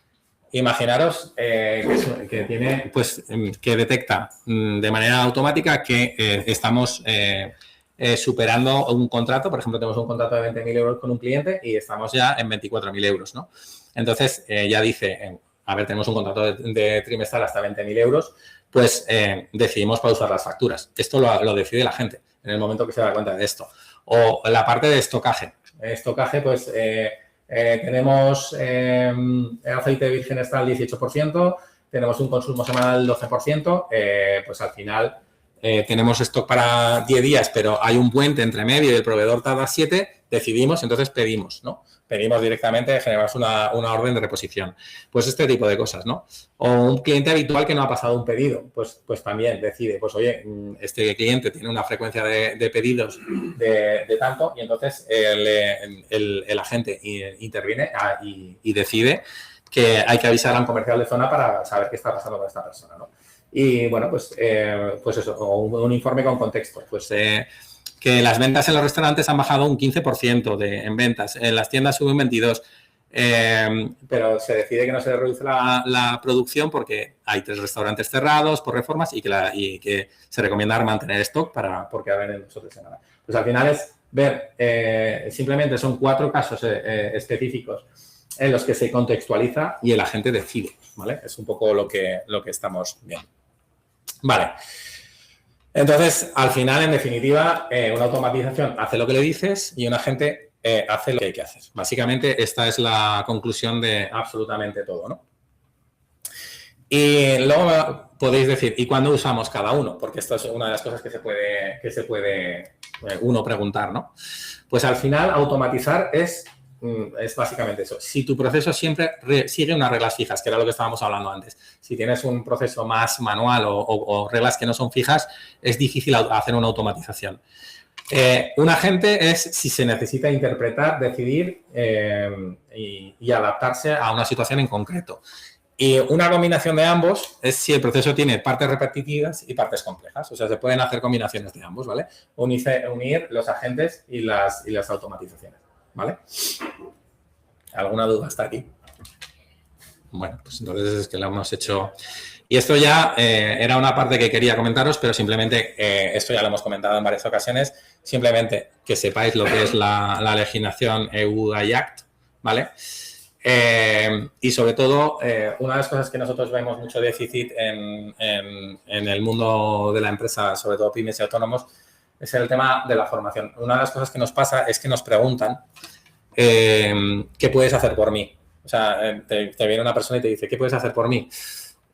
Imaginaros que tiene, pues, que detecta de manera automática que estamos superando un contrato. Por ejemplo, tenemos un contrato de 20.000 euros con un cliente y estamos ya en 24.000 euros, ¿no? Entonces, ya dice, a ver, tenemos un contrato de trimestral hasta 20.000 euros, pues decidimos pausar las facturas. Esto lo decide la gente en el momento que se da cuenta de esto. O la parte de estocaje. Estocaje, pues, tenemos aceite virgen extra al 18%, tenemos un consumo semanal del 12%, pues al final tenemos stock para 10 días, pero hay un puente entre medio y el proveedor tarda 7, decidimos, entonces pedimos, ¿no? Pedimos directamente, generamos una orden de reposición. Pues este tipo de cosas, ¿no? O un cliente habitual que no ha pasado un pedido, pues también decide, pues oye, este cliente tiene una frecuencia de pedidos de tanto y entonces el agente interviene y decide que hay que avisar a un comercial de zona para saber qué está pasando con esta persona, ¿no? Y bueno, pues eso, o un informe con contexto, pues que las ventas en los restaurantes han bajado un 15% en ventas, en las tiendas suben un 22%, pero se decide que no se reduce la producción porque hay 3 restaurantes cerrados por reformas y que se recomienda mantener stock porque va a venir mucho de semana. Pues al final es ver, simplemente son 4 casos específicos en los que se contextualiza y el agente decide, ¿vale? Es un poco lo que estamos viendo. Vale. Entonces, al final, en definitiva, una automatización hace lo que le dices y un agente hace lo que hay que hacer. Básicamente, esta es la conclusión de absolutamente todo, ¿no? Y luego podéis decir, ¿y cuándo usamos cada uno? Porque esto es una de las cosas que se puede uno preguntar, ¿no? Pues al final, automatizar es básicamente eso. Si tu proceso siempre sigue unas reglas fijas, que era lo que estábamos hablando antes, si tienes un proceso más manual o reglas que no son fijas, es difícil hacer una automatización. Un agente es si se necesita interpretar, decidir y adaptarse a una situación en concreto. Y una combinación de ambos es si el proceso tiene partes repetitivas y partes complejas. O sea, se pueden hacer combinaciones de ambos, ¿vale? Unir los agentes y las automatizaciones, ¿vale? ¿Alguna duda hasta aquí? Bueno, pues entonces es que lo hemos hecho. Y esto ya era una parte que quería comentaros, pero simplemente esto ya lo hemos comentado en varias ocasiones. Simplemente que sepáis lo que es la legislación EU Act, ¿vale? Y sobre todo, una de las cosas que nosotros vemos mucho déficit en el mundo de la empresa, sobre todo pymes y autónomos, es el tema de la formación. Una de las cosas que nos pasa es que nos preguntan ¿qué puedes hacer por mí? O sea, te viene una persona y te dice, ¿qué puedes hacer por mí?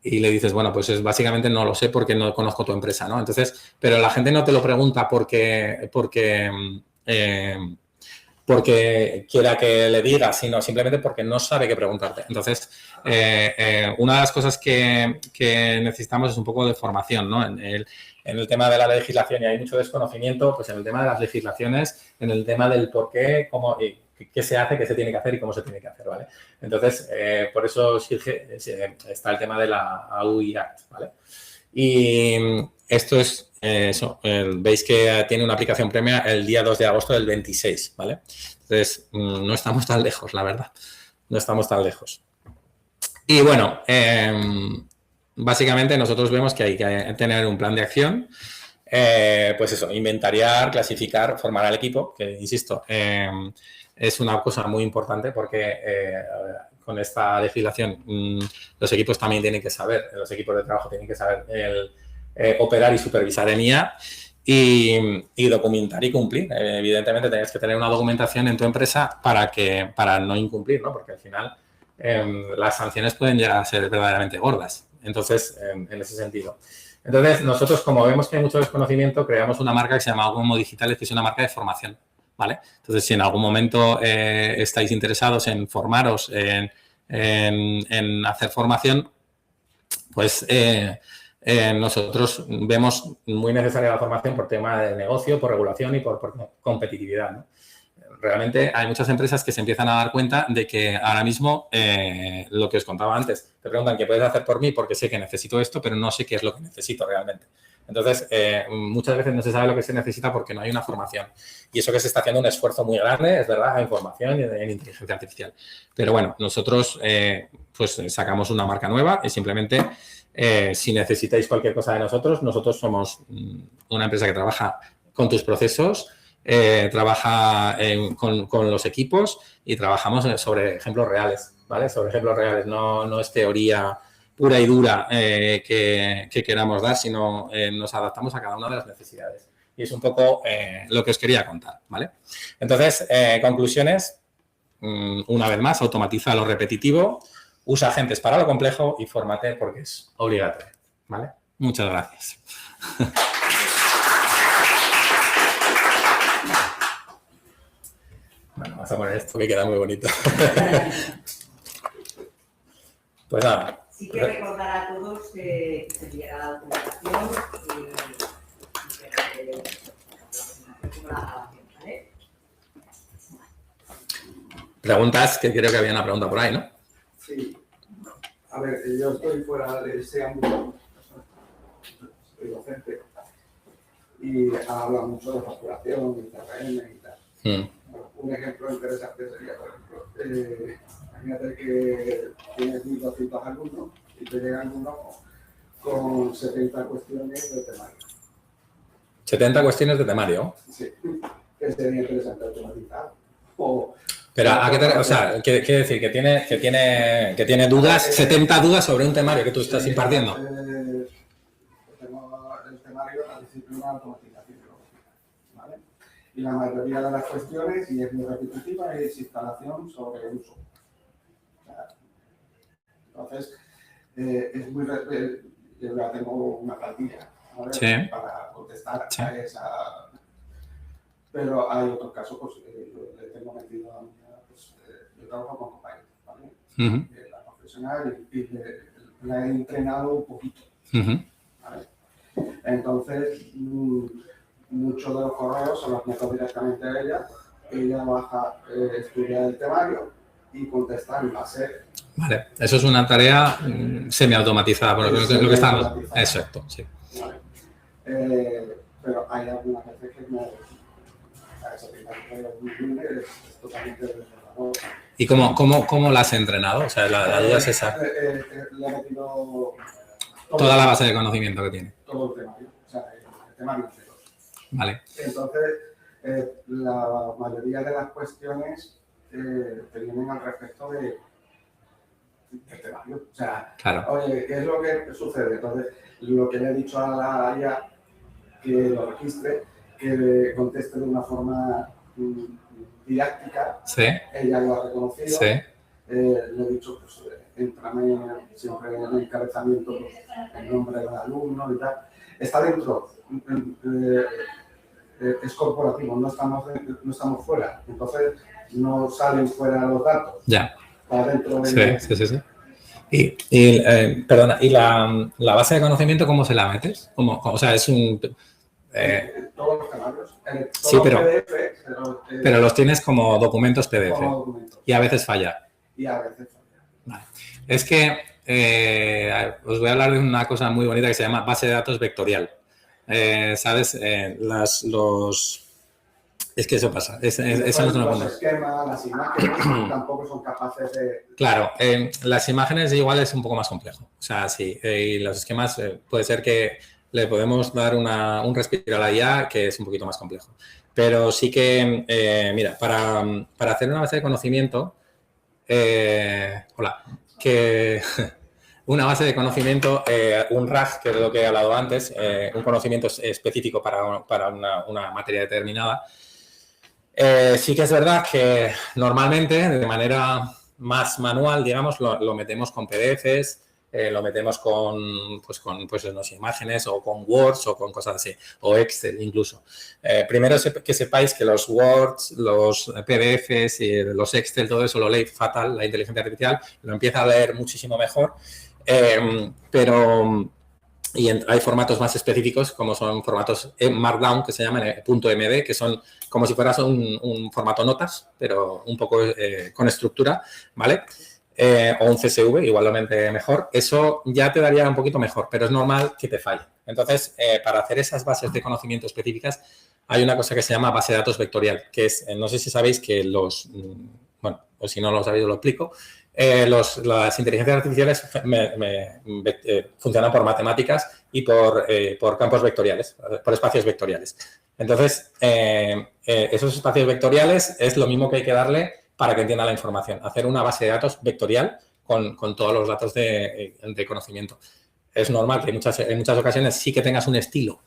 Y le dices, bueno, pues básicamente no lo sé porque no conozco tu empresa, ¿no? Entonces, pero la gente no te lo pregunta porque quiera que le digas, sino simplemente porque no sabe qué preguntarte. Entonces, una de las cosas que necesitamos es un poco de formación, ¿no? En el tema de la legislación, y hay mucho desconocimiento, pues en el tema de las legislaciones, en el tema del por qué, cómo, qué se hace, qué se tiene que hacer y cómo se tiene que hacer, ¿vale? Entonces, por eso está el tema de la AUI Act, ¿vale? Y esto es eso, veis que tiene una aplicación previa el día 2 de agosto del 26, ¿vale? Entonces, no estamos tan lejos, la verdad. No estamos tan lejos. Y bueno, básicamente nosotros vemos que hay que tener un plan de acción, pues eso, inventariar, clasificar, formar al equipo, que insisto, es una cosa muy importante porque con esta legislación los equipos también tienen que saber, los equipos de trabajo tienen que saber operar y supervisar en IA y documentar y cumplir. Evidentemente tienes que tener una documentación en tu empresa para no incumplir, ¿no? Porque al final las sanciones pueden llegar a ser verdaderamente gordas. Entonces, en ese sentido. Entonces, nosotros, como vemos que hay mucho desconocimiento, creamos una marca que se llama Como Digitales, que es una marca de formación, ¿vale? Entonces, si en algún momento estáis interesados en formaros, en hacer formación, pues nosotros vemos muy necesaria la formación por tema de negocio, por regulación y por competitividad, ¿no? Realmente hay muchas empresas que se empiezan a dar cuenta de que ahora mismo, lo que os contaba antes, te preguntan qué puedes hacer por mí porque sé que necesito esto, pero no sé qué es lo que necesito realmente. Entonces, muchas veces no se sabe lo que se necesita porque no hay una formación. Y eso que se está haciendo un esfuerzo muy grande, es verdad, en formación y en inteligencia artificial. Pero bueno, nosotros pues sacamos una marca nueva y simplemente si necesitáis cualquier cosa de nosotros somos una empresa que trabaja con tus procesos, trabaja con los equipos y trabajamos sobre ejemplos reales, ¿vale? Sobre ejemplos reales, no es teoría pura y dura que queramos dar, sino nos adaptamos a cada una de las necesidades. Y es un poco lo que os quería contar, ¿vale? Entonces, conclusiones, una vez más, automatiza lo repetitivo, usa agentes para lo complejo y fórmate porque es obligatorio, ¿vale? Muchas gracias. Bueno, vamos a poner esto que queda muy bonito. Pues nada. Sí que recordar a todos que se enviará la documentación y que la grabación, ¿vale? Preguntas, que creo que había una pregunta por ahí, ¿no? Sí. A ver, yo estoy fuera de ese ámbito, soy docente, y habla mucho de facturación, de CRM y tal. Bueno, un ejemplo interesante sería, por ejemplo, imagínate que tienes 1.200 alumnos y te llegan uno con 70 cuestiones de temario. 70 cuestiones de temario. Sí, que sería interesante automatizar. Pero ¿a qué o sea, quiere decir que tiene dudas, 70 dudas sobre un temario que tú estás impartiendo? Tengo el temario de la disciplina de automatización, ¿vale? Y la mayoría de las cuestiones, y es muy repetitiva, es instalación sobre uso. Entonces, es muy... Yo ya tengo una plantilla, ¿vale? Sí. Para contestar Sí. a esa... Pero hay otros casos, pues, le tengo metido a pues, yo trabajo con compañeros, ¿vale? La profesional y la he entrenado un poquito, ¿vale? Entonces, muchos de los correos se los meto directamente a ella. Ella baja, estudia el temario y contesta en base. Vale, eso es una tarea semiautomatizada, por lo que estamos. Exacto, sí. Vale. Pero hay algunas veces que no. Es totalmente desbordador. ¿Y cómo la has entrenado? O sea, la duda es esa. Le he metido toda la base de conocimiento que tiene. Todo el temario, o sea, el temario entero. Vale. Entonces, la mayoría de las cuestiones te vienen al respecto del temario. O sea, claro. Oye, ¿qué es lo que sucede? Entonces, lo que le he dicho a la IA que lo registre, que conteste de una forma didáctica. Sí. Ella lo ha reconocido. Sí. Le he dicho, pues, entrame siempre en el encabezamiento, pues, el nombre del alumno y tal. Está dentro, es corporativo, no estamos fuera. Entonces, no salen fuera los datos. Ya. Está dentro de... Sí. Perdona, ¿y la base de conocimiento cómo se la metes? O sea, es un... todos los canales. Sí, pero los tienes como documentos PDF. Como documentos. Y a veces falla. Vale. Es que os voy a hablar de una cosa muy bonita que se llama base de datos vectorial. ¿Sabes? Es que eso pasa. Eso no te lo pones. Los esquemas, las imágenes tampoco son capaces de... Claro, las imágenes igual es un poco más complejo. O sea, sí. Y los esquemas puede ser que le podemos dar un respiro a la IA que es un poquito más complejo. Pero sí que, mira, para hacer una base de conocimiento, una base de conocimiento, un RAG, que es lo que he hablado antes, un conocimiento específico para una materia determinada, sí que es verdad que normalmente, de manera más manual, digamos, lo metemos con PDFs, lo metemos con unas imágenes o con Words o con cosas así, o Excel incluso. Primero que sepáis que los Words, los PDFs y los Excel, todo eso lo lee fatal la inteligencia artificial, lo empieza a leer muchísimo mejor, y hay formatos más específicos como son formatos Markdown, que se llaman .md, que son como si fueras un formato notas, pero un poco con estructura, ¿vale? O un CSV, igualmente mejor. Eso ya te daría un poquito mejor, pero es normal que te falle. Entonces, para hacer esas bases de conocimiento específicas, hay una cosa que se llama base de datos vectorial, que es, no sé si sabéis que o si no lo sabéis, lo explico. Las inteligencias artificiales funcionan por matemáticas y por campos vectoriales, por espacios vectoriales. Entonces, esos espacios vectoriales es lo mismo que hay que darle para que entienda la información. Hacer una base de datos vectorial con todos los datos de conocimiento. Es normal que en muchas ocasiones sí que tengas un estilo,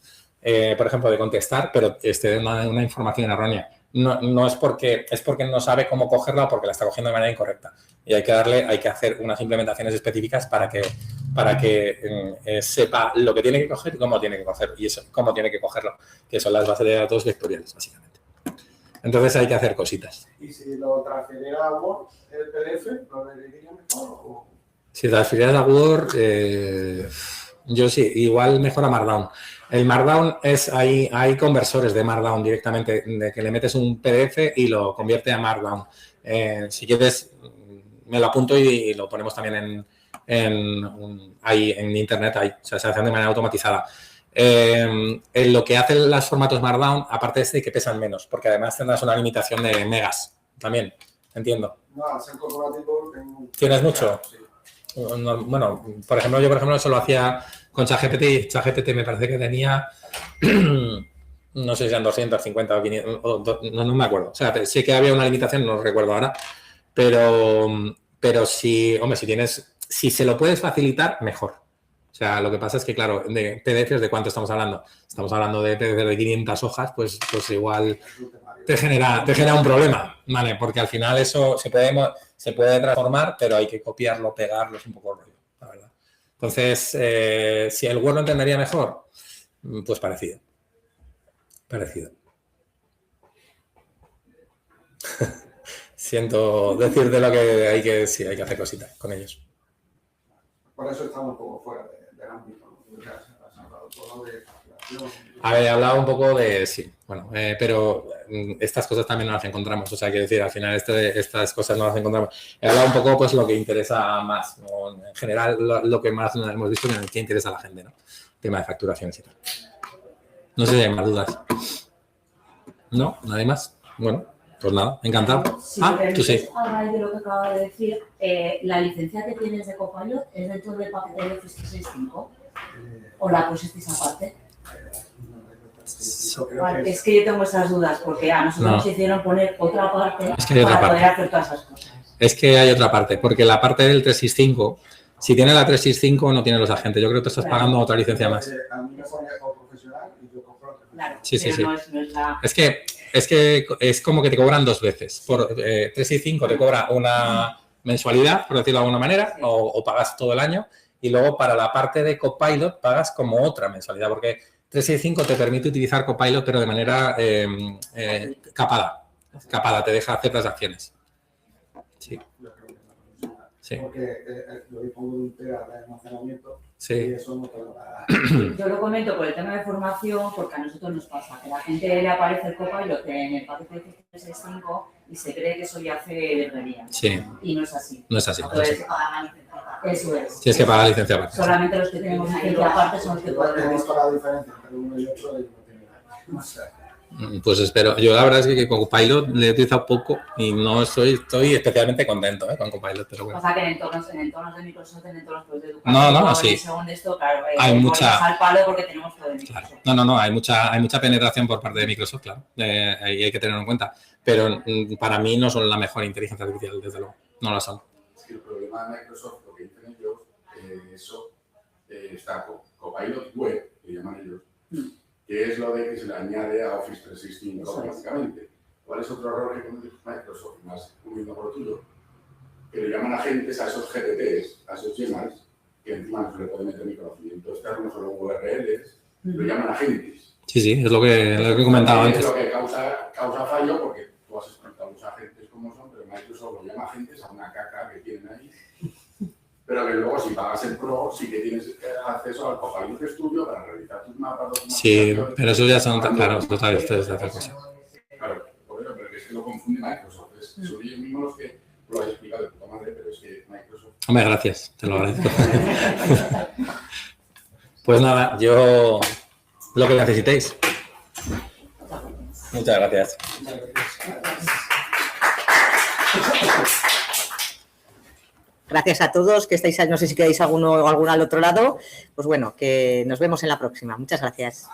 por ejemplo, de contestar, pero esté una información errónea. No es porque no sabe cómo cogerla o porque la está cogiendo de manera incorrecta. Y hay que hacer unas implementaciones específicas para que sepa lo que tiene que coger y cómo tiene que coger, y eso, cómo tiene que cogerlo, que son las bases de datos vectoriales, básicamente. Entonces hay que hacer cositas. ¿Y si lo transfiriera a Word, el PDF, lo leería mejor? ¿O? Si transfirieras a Word, yo sí, igual mejor a Markdown. El Markdown hay conversores de Markdown directamente, de que le metes un PDF y lo convierte a Markdown. Si quieres, me lo apunto y lo ponemos también en Internet, o sea, se hacen de manera automatizada. Lo que hacen los formatos Markdown, aparte de que pesan menos, porque además tendrás una limitación de megas también, entiendo. No, al ser corporativo ¿Tienes mucho? Sí. Bueno, por ejemplo, yo eso lo hacía con ChatGPT y ChatGPT me parece que tenía, no sé si eran 250 o 500, no me acuerdo. O sea, sí que había una limitación, no recuerdo ahora, pero si se lo puedes facilitar, mejor. sea, lo que pasa es que, claro, de PDFs, ¿de cuánto estamos hablando? Estamos hablando de PDFs de 500 hojas, pues igual te genera un problema, ¿vale? Porque al final eso se puede transformar, pero hay que copiarlo, pegarlo, es un poco rollo, la verdad. Entonces, si el Word lo entendería mejor, pues parecido. Siento decirte lo que hay que hacer cositas con ellos. Por eso estamos un poco fuera del ámbito, ¿no? Porque has hablado todo de facturación. A ver, he hablado un poco de... Sí, bueno, pero estas cosas también no las encontramos. O sea, quiero decir, al final estas cosas no las encontramos. He hablado un poco, pues, lo que interesa más, ¿no? En general, lo que más hemos visto que interesa a la gente, ¿no? Tema de facturaciones y tal. No sé si hay más dudas. ¿No? ¿Nadie más? Bueno, pues nada, encantado. Sí, Tú sí. A raíz de lo que acaba de decir, ¿la licencia que tienes de Copilot es dentro del paquete de Office 365? ¿O la pusisteis aparte? Vale, es que yo tengo esas dudas porque a nosotros nos hicieron poner otra parte para poder hacer todas esas cosas. Es que hay otra parte, porque la parte del 365, si tienes la 365 no tienes los agentes. Yo creo que tú estás pagando otra licencia más. A mí me pone o profesional y yo compro. Claro, sí. No es la... Es que es como que te cobran dos veces. Por 365 te cobra una mensualidad, por decirlo de alguna manera, o pagas todo el año. Y luego para la parte de Copilot pagas como otra mensualidad, porque 365 te permite utilizar Copilot, pero de manera capada. Capada, te deja hacer transacciones. Sí. Sí. Porque yo dispongo de un tera de almacenamiento Sí. y eso no te lo da. Yo lo comento por el tema de formación porque a nosotros nos pasa que a la gente le aparece el Copilot en el paquete de 365 y se cree que eso ya hace librería. Sí. Y no es así. No es así. Entonces, eso es. Tienes que pagar licencia aparte. Solamente los que tenemos licencia aparte son los que He podemos. visto la diferencia entre uno y otro y no tiene nada. O sea, Pues espero. Yo la verdad es que con Copilot le he utilizado poco y no estoy especialmente contento con Copilot, pero bueno. O sea que en entornos de Microsoft, en entornos de educación, No, sí. según esto, claro, Hay mucha... al palo porque tenemos todo de Microsoft. Claro. No, hay mucha penetración por parte de Microsoft, claro, y hay que tenerlo en cuenta. Pero para mí no son la mejor inteligencia artificial, desde luego. No lo son. Es que el problema de Microsoft, lo que dicen ellos, eso está Copilot Web, que llaman ellos, que es lo de que se le añade a Office 365 automáticamente. ¿Cuál es otro error que comete Microsoft, más uniendo por lo tuyo? Que le llaman agentes a esos GTTs, a esos Gmails, que encima no se le puede meter ni conocimiento externo, solo URLs, lo llaman agentes. Sí, es lo que he comentado antes. Es lo que causa fallo porque tú has explicado los agentes como son, pero Microsoft lo llama agentes a una caca que tienen ahí. Pero que luego si pagas el Pro sí que tienes acceso al Copilot Studio para realizar tus mapas. Sí, pero eso ya son, claro, total, ustedes hacen cosas. Claro, pero es que lo confunde Microsoft. Son ellos mismos los que lo han explicado de puta madre, pero es que Microsoft... Hombre, gracias, te lo agradezco. Pues nada, yo lo que necesitéis. Muchas gracias. Gracias a todos que estáis, no sé si quedáis alguno o alguna al otro lado. Pues bueno, que nos vemos en la próxima. Muchas gracias.